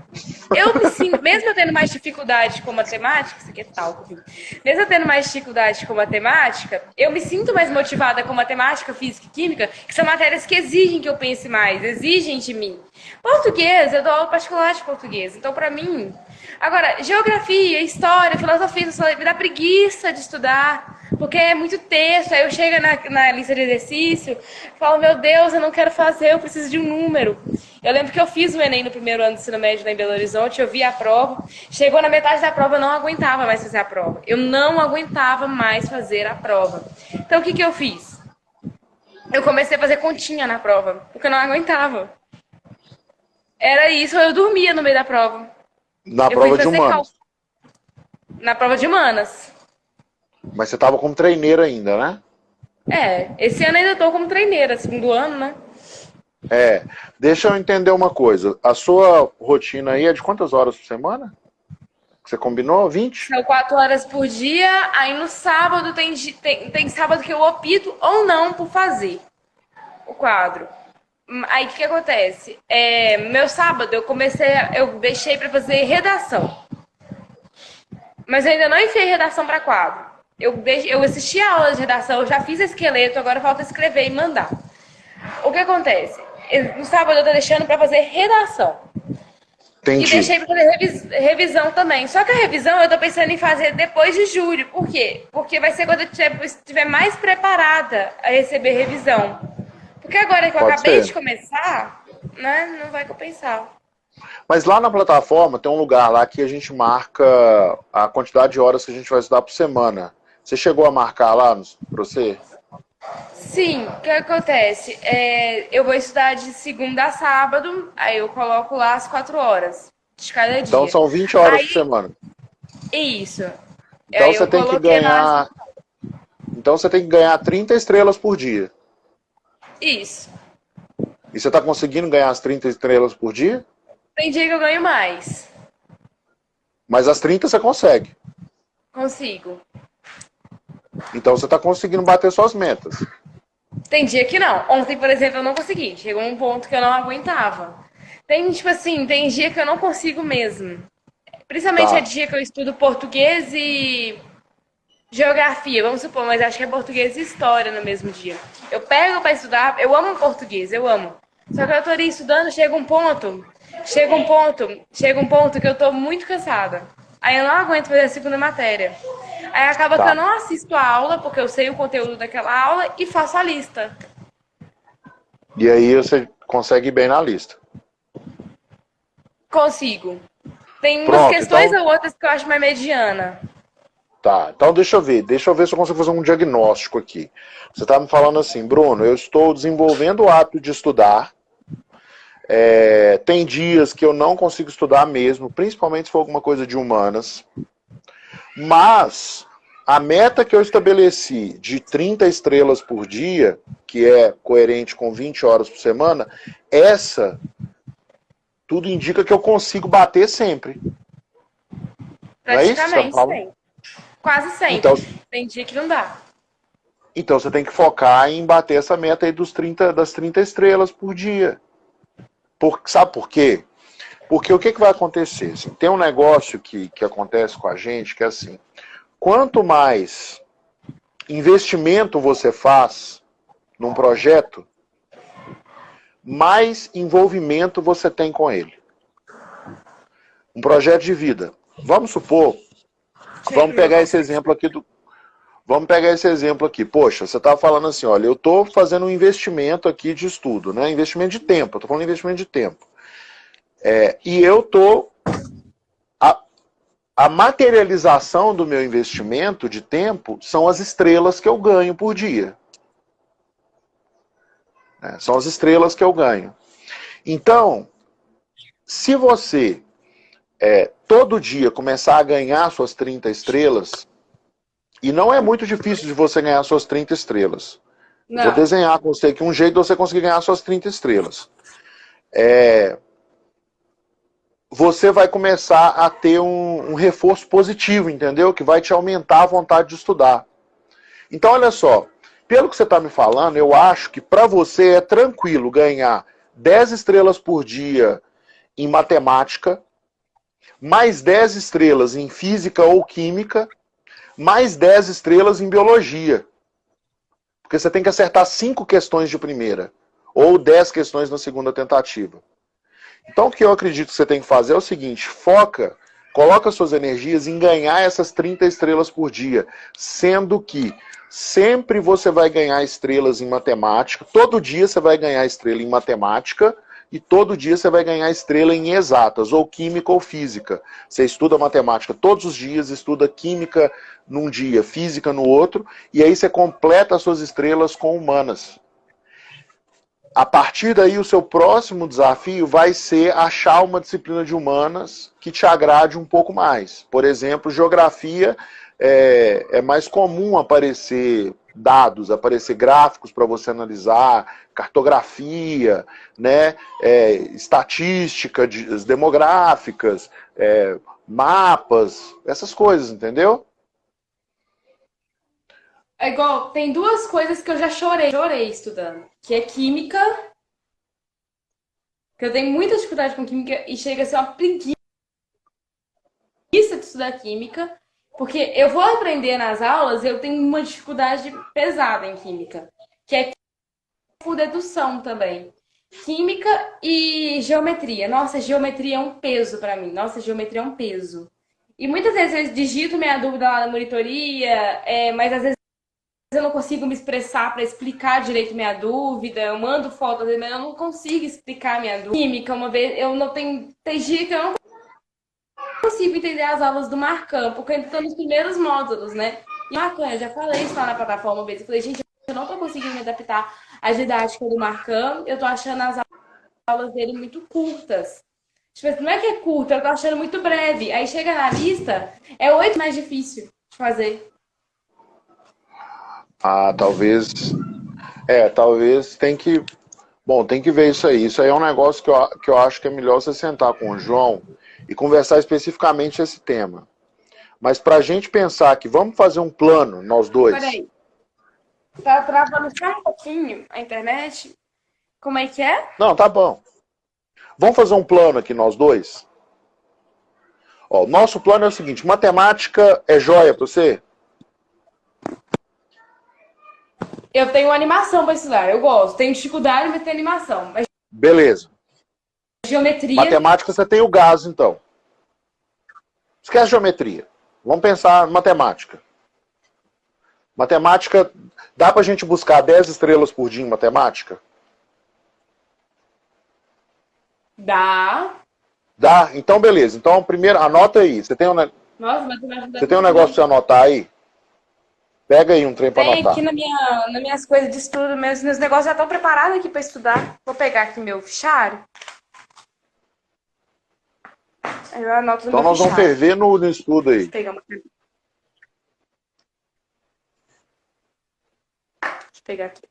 Eu me sinto, mesmo eu tendo mais dificuldade com matemática, isso aqui é talco, viu? Mesmo eu tendo mais dificuldade com matemática, eu me sinto mais motivada com matemática, física e química, que são matérias que exigem que eu pense mais, exigem de mim. Português, eu dou aula particular de português, então para mim... Agora, geografia, história, filosofia, me dá preguiça de estudar, porque é muito texto, aí eu chego na lista de exercício, falo, meu Deus, eu não quero fazer, eu preciso de um número. Eu lembro que eu fiz o Enem no primeiro ano do ensino médio lá em Belo Horizonte, eu vi a prova, chegou na metade da prova, eu não aguentava mais fazer a prova. Eu não aguentava mais fazer a prova. Então, o que eu fiz? Eu comecei a fazer continha na prova, porque eu não aguentava. Era isso, eu dormia no meio da prova. Na prova de humanas. Na prova de humanas. Mas você estava como treineira ainda, né? Esse ano ainda estou como treineira, segundo ano, né? Deixa eu entender uma coisa. A sua rotina aí é de quantas horas por semana? Você combinou? 20? São 4 horas por dia, aí no sábado tem sábado que eu opto ou não por fazer o quadro. Aí o que acontece? Meu sábado eu deixei para fazer redação. Mas eu ainda não enfiei redação para quadro. Eu assisti a aula de redação, eu já fiz esqueleto, agora falta escrever e mandar. O que acontece? No sábado eu tô deixando para fazer redação. Entendi. E deixei para fazer revisão também. Só que a revisão eu tô pensando em fazer depois de julho. Por quê? Porque vai ser quando eu estiver mais preparada a receber revisão. Porque agora que eu acabei de começar, né, não vai compensar. Mas lá na plataforma tem um lugar lá que a gente marca a quantidade de horas que a gente vai estudar por semana. Você chegou a marcar lá para você? Sim, o que acontece? Eu vou estudar de segunda a sábado, aí eu coloco lá as 4 horas de cada dia. Então são 20 horas por semana. Isso. Então você tem que ganhar. Então você tem que ganhar 30 estrelas por dia. Isso. E você está conseguindo ganhar as 30 estrelas por dia? Tem dia que eu ganho mais. Mas as 30 você consegue. Consigo. Então você está conseguindo bater suas metas. Tem dia que não. Ontem, por exemplo, eu não consegui. Chegou um ponto que eu não aguentava. Tem dia que eu não consigo mesmo. Principalmente é dia que eu estudo português e geografia, vamos supor, mas acho que é português e história no mesmo dia. Eu pego para estudar, eu amo português, eu amo. Só que eu tô ali estudando, chega um ponto que eu tô muito cansada. Aí eu não aguento fazer a segunda matéria. Aí acaba que eu não assisto a aula, porque eu sei o conteúdo daquela aula e faço a lista. E aí você consegue ir bem na lista. Consigo. Tem umas questões ou outras que eu acho mais mediana. Tá, então deixa eu ver se eu consigo fazer um diagnóstico aqui. Você tá me falando assim, Bruno, eu estou desenvolvendo o hábito de estudar. Tem dias que eu não consigo estudar mesmo, principalmente se for alguma coisa de humanas. Mas a meta que eu estabeleci de 30 estrelas por dia, que é coerente com 20 horas por semana, essa tudo indica que eu consigo bater sempre. Praticamente sempre. Quase sempre. Então, tem dia que não dá. Então você tem que focar em bater essa meta aí das 30 estrelas por dia. Sabe por quê? Porque o que vai acontecer? Assim, tem um negócio que acontece com a gente que é assim, quanto mais investimento você faz num projeto, mais envolvimento você tem com ele. Um projeto de vida. Vamos supor, vamos pegar esse exemplo aqui. Poxa, você estava falando assim, olha, eu estou fazendo um investimento aqui de estudo, né? Investimento de tempo, eu estou falando de investimento de tempo. E eu estou A materialização do meu investimento de tempo são as estrelas que eu ganho por dia. São as estrelas que eu ganho. Então, se você todo dia começar a ganhar suas 30 estrelas, e não é muito difícil de você ganhar suas 30 estrelas. Não. Vou desenhar com você aqui um jeito de você conseguir ganhar suas 30 estrelas. Você vai começar a ter um reforço positivo, entendeu? Que vai te aumentar a vontade de estudar. Então, olha só, pelo que você está me falando, eu acho que para você é tranquilo ganhar 10 estrelas por dia em matemática, mais 10 estrelas em física ou química, mais 10 estrelas em biologia. Porque você tem que acertar 5 questões de primeira, ou 10 questões na segunda tentativa. Então o que eu acredito que você tem que fazer é o seguinte, coloca suas energias em ganhar essas 30 estrelas por dia, sendo que sempre você vai ganhar estrelas em matemática, todo dia você vai ganhar estrela em matemática, e todo dia você vai ganhar estrela em exatas, ou química ou física. Você estuda matemática todos os dias, estuda química num dia, física no outro, e aí você completa as suas estrelas com humanas. A partir daí, o seu próximo desafio vai ser achar uma disciplina de humanas que te agrade um pouco mais. Por exemplo, geografia é mais comum aparecer dados, aparecer gráficos para você analisar, cartografia, né, estatística demográficas, mapas, essas coisas, entendeu? É igual, tem duas coisas que eu já chorei estudando, que é química, que eu tenho muita dificuldade com química e chega a ser uma preguiça de estudar química, porque eu vou aprender nas aulas, eu tenho uma dificuldade pesada em química, que é por dedução também. Química e geometria. Nossa, geometria é um peso para mim. Nossa, geometria é um peso. E muitas vezes eu digito minha dúvida lá na monitoria, mas às vezes eu não consigo me expressar para explicar direito minha dúvida. Eu mando fotos, mas eu não consigo explicar minha dúvida. Química, uma vez, eu não tenho. Tem dia que eu não consigo entender as aulas do Marcam, porque eu estou nos primeiros módulos, né? E Marcam, eu já falei isso lá na plataforma uma vez. Eu falei, gente, eu não estou conseguindo me adaptar à didática do Marcam. Eu estou achando as aulas dele muito curtas. Tipo, não é que é curta, eu tô achando muito breve. Aí chega na lista, é 8 mais difícil de fazer. Talvez. Talvez tem que. Bom, tem que ver isso aí. Isso aí é um negócio que eu acho que é melhor você sentar com o João e conversar especificamente esse tema. Mas pra gente pensar que vamos fazer um plano, nós dois. Peraí. Tá travando só um pouquinho a internet? Como é que é? Não, tá bom. Vamos fazer um plano aqui, nós dois? Ó, o nosso plano é o seguinte: matemática é joia pra você? Eu tenho animação para estudar, eu gosto. Tenho dificuldade, mas tenho animação. Mas Beleza. geometria. Matemática você tem o gás, então. Esquece geometria. Vamos pensar em matemática. Matemática, dá pra gente buscar 10 estrelas por dia em matemática? Dá. Dá? Então, beleza. Então, primeiro, anota aí. Você tem um, Nossa, mas vai ajudar você tem um muito. negócio pra você anotar aí? Pega aí um trem pra Tem anotar. aqui nas minhas coisas de estudo, meus negócios já estão preparados aqui para estudar. Vou pegar aqui meu fichário. Aí eu anoto no Então meu nós vamos fichário. ferver no estudo aí. Vou pegar uma... Deixa eu pegar aqui.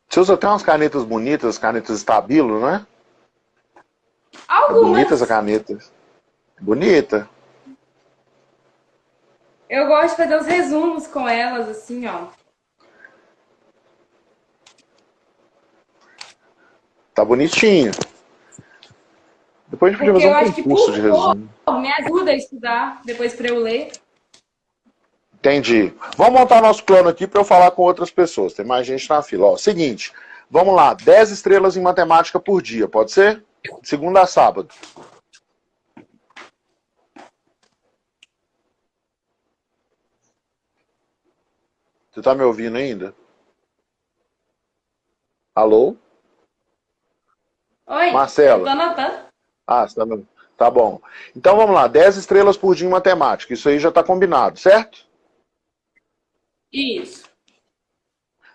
Você usa até umas canetas bonitas, canetas Stabilo, não é? Algumas. Bonita essa caneta. Bonita. Eu gosto de fazer os resumos com elas, assim, ó. Tá bonitinho. Depois a gente podia Porque fazer eu um acho que concurso de resumo. me ajuda a estudar depois para eu ler. Entendi. Vamos montar nosso plano aqui para eu falar com outras pessoas. Tem mais gente na fila. Ó, seguinte, vamos lá. 10 estrelas em matemática por dia, pode ser? De segunda a sábado. Você tá me ouvindo ainda? Alô? Oi, eu Marcela. tô anotando. Ah, você tá bom. Então vamos lá, 10 estrelas por dia em matemática. Isso aí já está combinado, certo? Isso.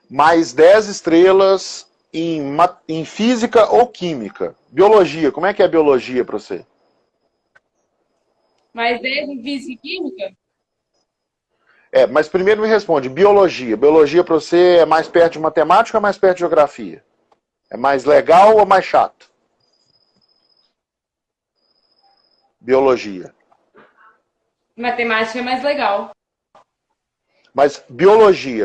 Mais 10 estrelas em física ou química. Biologia, como é que é biologia para você? Mais 10 em física e química? Mas primeiro me responde, biologia. Biologia para você é mais perto de matemática ou mais perto de geografia? É mais legal ou mais chato? Biologia. Matemática é mais legal. Mas biologia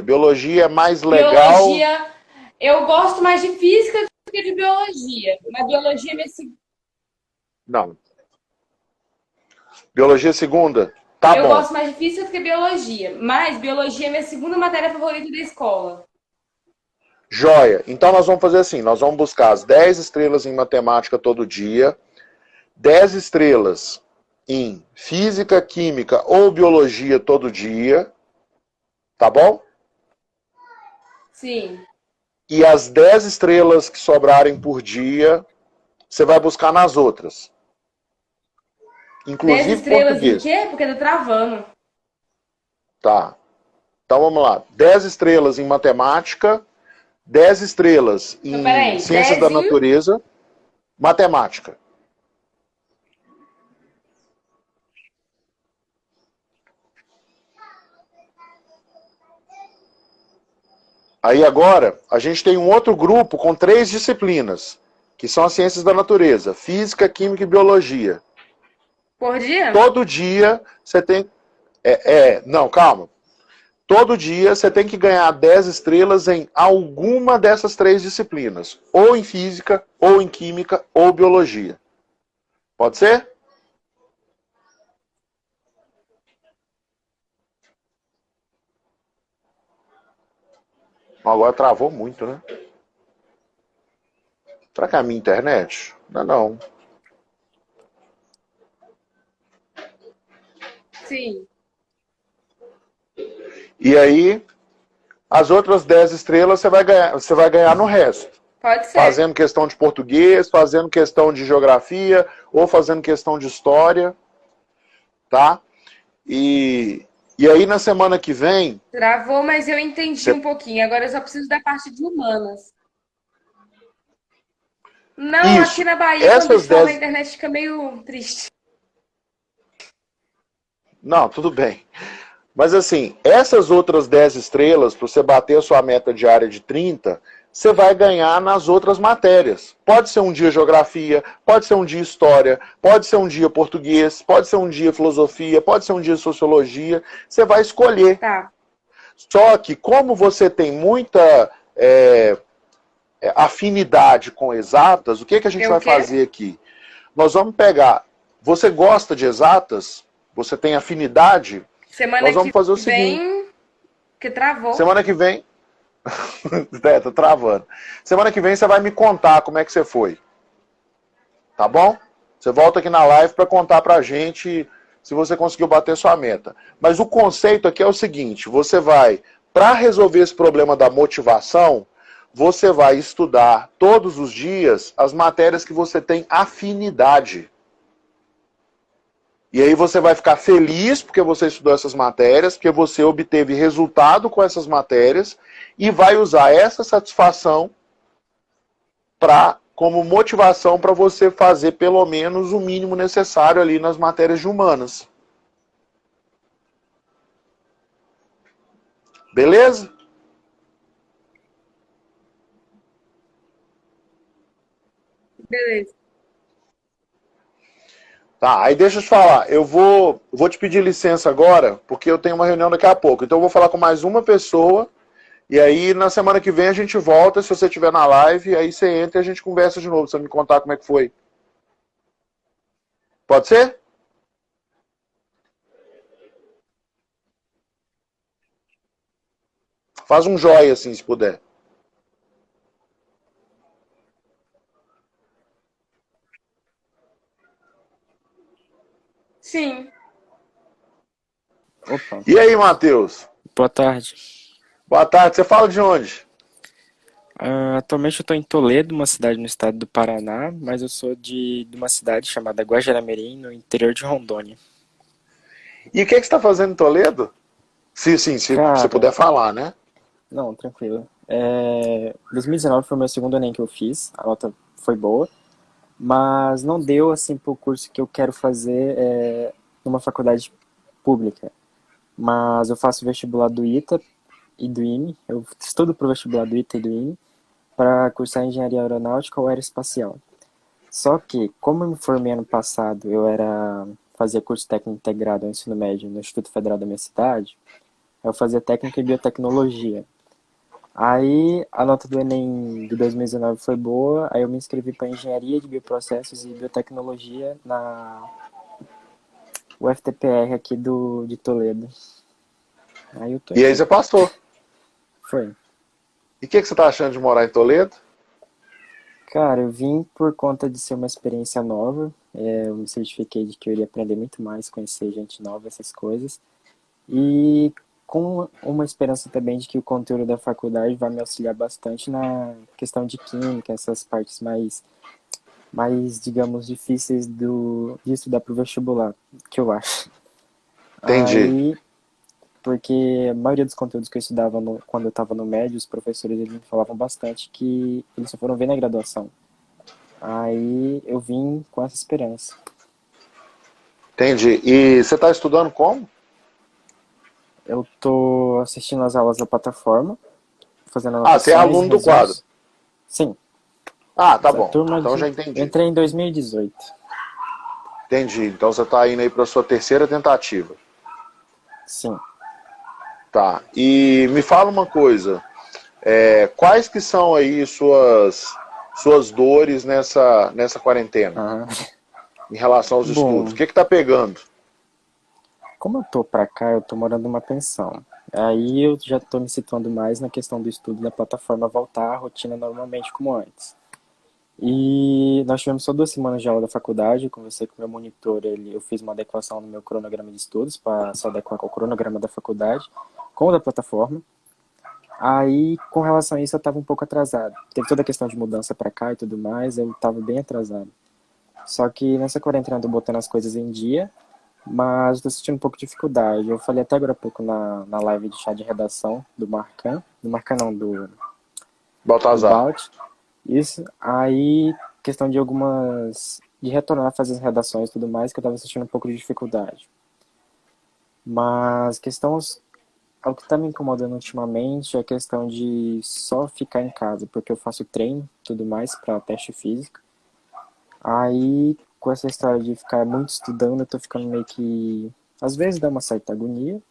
é mais legal. Biologia, eu gosto mais de física do que de biologia. Mas biologia é minha segunda. Não. Biologia segunda? Tá Eu bom. gosto mais de física do que biologia. Mas biologia é minha segunda matéria favorita da escola. Joia. Então nós vamos fazer assim, nós vamos buscar as 10 estrelas em matemática todo dia, 10 estrelas em física, química ou biologia todo dia, tá bom? Sim. E as 10 estrelas que sobrarem por dia, você vai buscar nas outras. 10 Inclusive estrelas em português. quê? Porque tá travando. Tá. Então vamos lá. 10 estrelas em matemática, 10 estrelas em Então, peraí. ciências 10 da em... natureza, matemática. Aí agora, a gente tem um outro grupo com 3 disciplinas, que são as ciências da natureza, física, química e biologia. Por dia? Todo dia você tem... Não, calma. Todo dia você tem que ganhar 10 estrelas em alguma dessas 3 disciplinas. Ou em física, ou em química, ou biologia. Pode ser? Agora travou muito, né? Será que é a minha internet? Não. Sim. E aí, as outras 10 estrelas você vai ganhar no resto. Pode ser. Fazendo questão de português, fazendo questão de geografia, ou fazendo questão de história, tá? E aí na semana que vem... Travou, mas eu entendi um pouquinho. Agora eu só preciso da parte de humanas. Não, Isso. aqui na Bahia, quando Essas chove, 10... a internet fica meio triste. Não, tudo bem. Mas assim, essas outras 10 estrelas, para você bater a sua meta diária de 30, você vai ganhar nas outras matérias. Pode ser um dia geografia, pode ser um dia história, pode ser um dia português, pode ser um dia filosofia, pode ser um dia sociologia. Você vai escolher. Tá. Só que como você tem muita afinidade com exatas, o que a gente vai fazer aqui? Nós vamos pegar... Você gosta de exatas? Você tem afinidade? Semana Nós vamos fazer o seguinte. vem, que travou. Semana que vem... tá travando. Semana que vem você vai me contar como é que você foi. Tá bom? Você volta aqui na live para contar pra gente se você conseguiu bater sua meta. Mas o conceito aqui é o seguinte, você vai, para resolver esse problema da motivação, você vai estudar todos os dias as matérias que você tem afinidade. E aí você vai ficar feliz porque você estudou essas matérias, porque você obteve resultado com essas matérias e vai usar essa satisfação como motivação para você fazer pelo menos o mínimo necessário ali nas matérias de humanas. Beleza? Beleza. Tá, aí deixa eu te falar, eu vou te pedir licença agora, porque eu tenho uma reunião daqui a pouco. Então eu vou falar com mais uma pessoa, e aí na semana que vem a gente volta, se você estiver na live, aí você entra e a gente conversa de novo, você me contar como é que foi. Pode ser? Faz um joia assim, se puder. Sim. Opa, E aí, Matheus? boa tarde. Boa tarde, você fala de onde? Atualmente eu estou em Toledo, uma cidade no estado do Paraná, mas eu sou de uma cidade chamada Guajará-Mirim, no interior de Rondônia. E o que você está fazendo em Toledo? Se você Cara, puder falar, né? não, tranquilo. 2019 foi o meu segundo Enem que eu fiz, a nota foi boa, mas não deu assim para o curso que eu quero fazer numa faculdade pública. Mas eu faço vestibular do ITA e do IME, eu estudo para o vestibular do ITA e do IME para cursar engenharia aeronáutica ou aeroespacial. Só que, como eu me formei ano passado, fazia curso técnico integrado ao ensino médio no Instituto Federal da minha cidade, eu fazia técnica em biotecnologia. Aí a nota do Enem de 2019 foi boa, aí eu me inscrevi para engenharia de bioprocessos e biotecnologia na UFTPR aqui de Toledo. Aí eu tô E aí aqui. você passou. Foi. E o que você está achando de morar em Toledo? Cara, eu vim por conta de ser uma experiência nova. Eu me certifiquei de que eu iria aprender muito mais, conhecer gente nova, essas coisas. E com uma esperança também de que o conteúdo da faculdade vai me auxiliar bastante na questão de química, essas partes mais digamos, difíceis de estudar para o vestibular, que eu acho. Entendi. Aí, porque a maioria dos conteúdos que eu estudava quando eu estava no médio, os professores eles me falavam bastante que eles só foram ver na graduação. Aí eu vim com essa esperança. Entendi. E você está estudando como? Eu tô assistindo as aulas da plataforma, fazendo Você é anotações, aluno do quadro. resumos. Sim, Tá a bom. turma Então já eu entendi. entrei em 2018. Entendi. Então você está indo aí para sua terceira tentativa. Sim. Tá. E me fala uma coisa. Quais que são aí suas dores nessa quarentena? Em relação aos Bom, estudos? O que tá pegando? como eu tô pra cá, eu tô morando numa pensão. Aí eu já tô me situando mais na questão do estudo da plataforma voltar à rotina normalmente como antes. E nós tivemos só 2 semanas de aula da faculdade, eu conversei com o meu monitor, eu fiz uma adequação no meu cronograma de estudos para se adequar com o cronograma da faculdade, com o da plataforma. Aí, com relação a isso, eu estava um pouco atrasado. Teve toda a questão de mudança para cá e tudo mais, eu estava bem atrasado. Só que nessa quarentena eu tô botando as coisas em dia, mas estou sentindo um pouco de dificuldade. Eu falei até agora há pouco na live de chá de redação do Marcan não, do Baltazar. Balt. Isso, aí questão de retornar a fazer as redações e tudo mais, que eu estava sentindo um pouco de dificuldade. Mas o que está me incomodando ultimamente é a questão de só ficar em casa, porque eu faço treino e tudo mais para teste físico. Aí, com essa história de ficar muito estudando, eu tô ficando meio que... Às vezes dá uma certa agonia,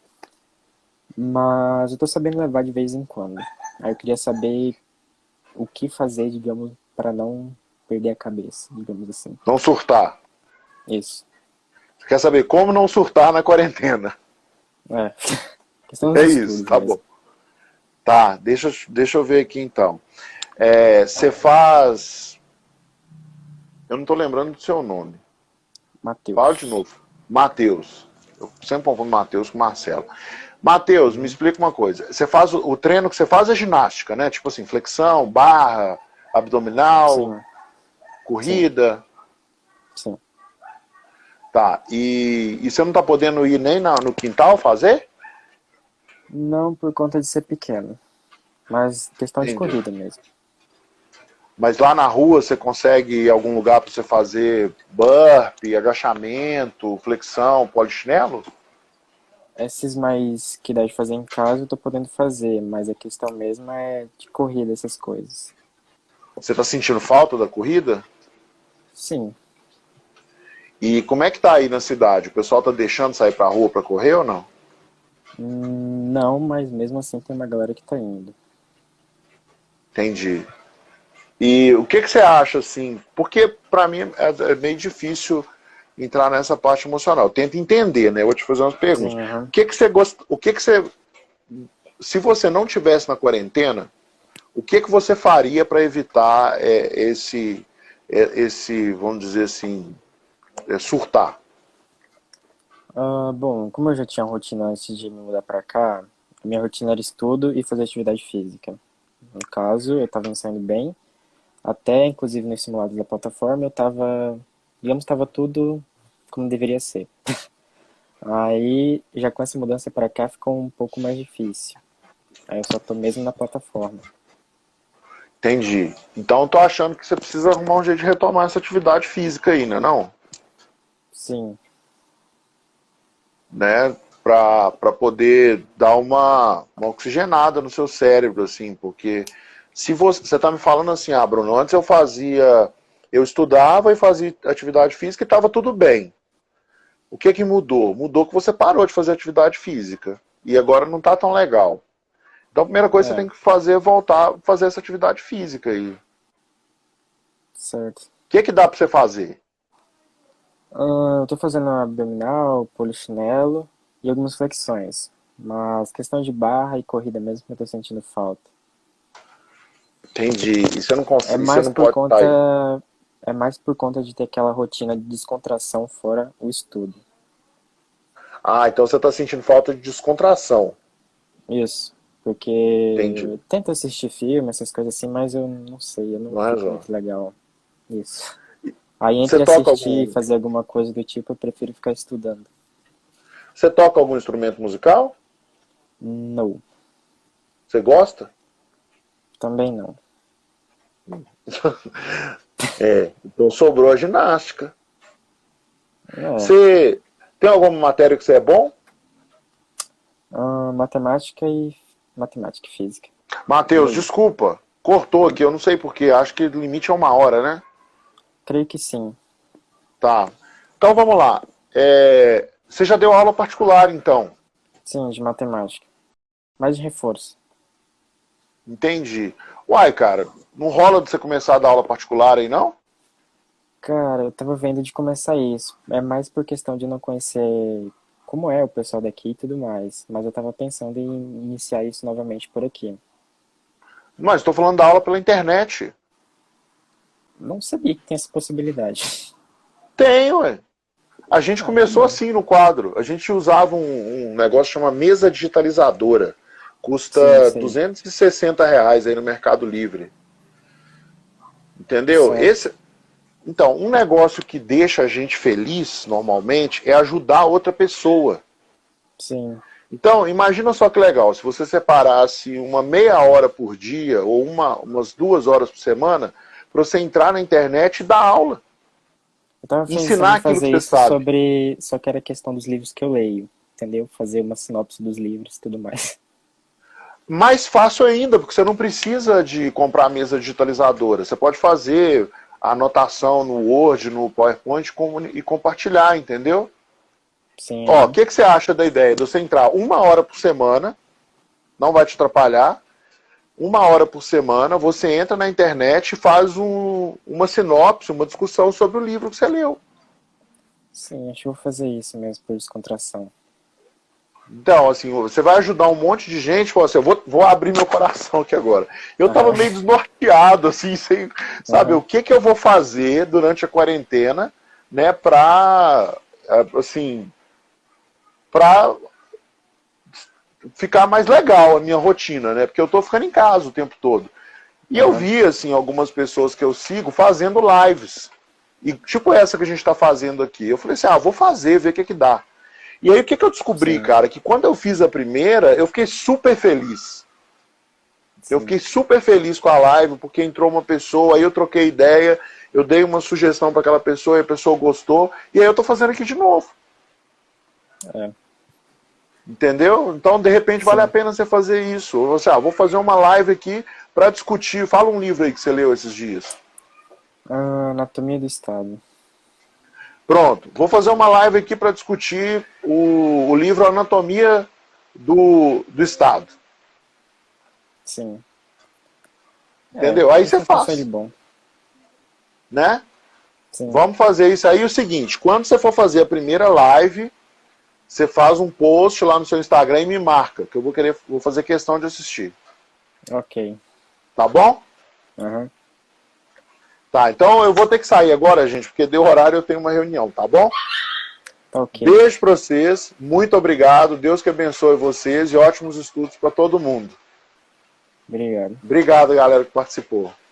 mas eu tô sabendo levar de vez em quando. Aí eu queria saber o que fazer, digamos, para não perder a cabeça, digamos assim. Não surtar. Isso. Você quer saber como não surtar na quarentena? Questão dos estudos Isso, tá mesmo. bom. Tá, deixa eu ver aqui então. Você faz... Eu não tô lembrando do seu nome. Matheus. Fala de novo. Matheus. Eu sempre confundo Matheus com Marcelo. Matheus, me explica uma coisa. Você faz o treino que você faz é ginástica, né? Tipo assim, flexão, barra, abdominal, Sim. corrida. Sim. Tá. E você não tá podendo ir nem no quintal fazer? Não por conta de ser pequeno, mas questão de Entendi. corrida mesmo. Mas lá na rua você consegue ir a algum lugar para você fazer burpee, agachamento, flexão, polichinelo? Esses mais que dá de fazer em casa eu tô podendo fazer, mas a questão mesmo é de corrida, essas coisas. Você tá sentindo falta da corrida? Sim. E como é que tá aí na cidade? O pessoal tá deixando sair pra rua pra correr ou não? Não, mas mesmo assim tem uma galera que tá indo. Entendi. E o que você acha, assim? Porque pra mim é meio difícil entrar nessa parte emocional. Tenta entender, né? Eu vou te fazer umas perguntas. Uhum. O que você gosta? Se você não tivesse na quarentena, o que você faria para evitar esse, vamos dizer assim, surtar? Bom, como eu já tinha rotina antes de me mudar pra cá, a minha rotina era estudo e fazer atividade física. No caso, eu estava me saindo bem, até inclusive nos simulados da plataforma, eu estava, digamos, estava tudo como deveria ser. Aí, já com essa mudança para cá, ficou um pouco mais difícil. Aí eu só tô mesmo na plataforma. Entendi. Então eu tô achando que você precisa arrumar um jeito de retomar essa atividade física aí, né, não? Sim, Né? Pra poder dar uma oxigenada no seu cérebro, assim, porque se você tá me falando assim, ah, Bruno, antes eu estudava e fazia atividade física e estava tudo bem. O que que mudou? Mudou que você parou de fazer atividade física e agora não tá tão legal. Então a primeira coisa que você é, tem que fazer é voltar a fazer essa atividade física aí. O certo. que dá pra você fazer? Eu tô fazendo abdominal, polichinelo e algumas flexões. Mas questão de barra e corrida mesmo, eu tô sentindo falta. Entendi. E você não É consegue, você mais não por pode sair. conta, é mais por conta de ter aquela rotina de descontração fora o estudo. Ah, então você tá sentindo falta de descontração. Isso, porque Entendi. eu tento assistir filme, essas coisas assim, mas eu não sei, eu não Não é, fico João? muito legal. Isso. Aí Você entre toca assistir e algum, fazer alguma coisa do tipo, eu prefiro ficar estudando. você toca algum instrumento musical? Não, Você gosta? também não. É, então sobrou a ginástica. É, Você tem alguma matéria que você é bom? matemática e matemática e física. E Matheus, aí? desculpa. Cortou aqui, eu não sei porquê. Acho que o limite é 1 hora, né? Creio que sim. Tá. Então vamos lá. Você já deu aula particular, então. Sim, de matemática. Mais de reforço. Entendi. Uai, cara, não rola de você começar a dar aula particular aí, não? Cara, eu tava vendo de começar isso. É mais por questão de não conhecer como é o pessoal daqui e tudo mais. Mas eu tava pensando em iniciar isso novamente por aqui. Mas estou falando da aula pela internet. Não sabia que tem essa possibilidade. Tem, ué. A gente Ah, tá começou bom. assim no quadro. A gente usava um negócio chamado mesa digitalizadora. Sim, Custa sei. R$ 260 aí no Mercado Livre. Entendeu? Certo. Então, um negócio que deixa a gente feliz, normalmente, é ajudar outra pessoa. Sim. Então, imagina só que legal, se você separasse uma meia hora por dia, ou umas 2 horas por semana, para você entrar na internet e dar aula. Eu tava pensando Ensinar em aquilo fazer que você isso sabe. sobre. Só que era questão dos livros que eu leio. Entendeu? Fazer uma sinopse dos livros e tudo mais. Mais fácil ainda, porque você não precisa de comprar a mesa digitalizadora. Você pode fazer a anotação no Word, no PowerPoint e compartilhar, entendeu? Sim, Ó, o aham. que você acha da ideia de você entrar 1 hora por semana, não vai te atrapalhar, 1 hora por semana, você entra na internet e faz uma sinopse, uma discussão sobre o livro que você leu. Sim, acho que eu vou fazer isso mesmo, por descontração. Então, assim, você vai ajudar um monte de gente, fala assim, eu vou abrir meu coração aqui agora. Eu tava Aham, meio desnorteado, assim, sem saber o aham. que eu vou fazer durante a quarentena, né, assim, pra ficar mais legal a minha rotina, né, porque eu tô ficando em casa o tempo todo. E eu Aham, vi, assim, algumas pessoas que eu sigo fazendo lives. E tipo essa que a gente está fazendo aqui. Eu falei assim, vou fazer, ver o que dá. E aí o que eu descobri, sim, cara? Que quando eu fiz a primeira, eu fiquei super feliz. Eu sim. fiquei super feliz com a live, porque entrou uma pessoa, aí eu troquei ideia, eu dei uma sugestão para aquela pessoa, e a pessoa gostou, e aí eu tô fazendo aqui de novo. É, Entendeu? Então, de repente, vale a sim. pena você fazer isso. Ou você, vou fazer uma live aqui para discutir. Fala um livro aí que você leu esses dias. Anatomia do Estado. Pronto, vou fazer uma live aqui para discutir o livro Anatomia do Estado. Sim. É, Entendeu? Aí eu você sempre achei ele faz, bom. né? Sim, Vamos fazer isso aí. O seguinte, quando você for fazer a primeira live, você faz um post lá no seu Instagram e me marca, que eu vou fazer questão de assistir. ok. Tá bom? Aham, Tá, então eu vou ter que sair agora, gente, porque deu horário, eu tenho uma reunião, tá bom? tá ok. Beijo pra vocês, muito obrigado, Deus que abençoe vocês e ótimos estudos para todo mundo. Obrigado. Obrigado, galera, que participou.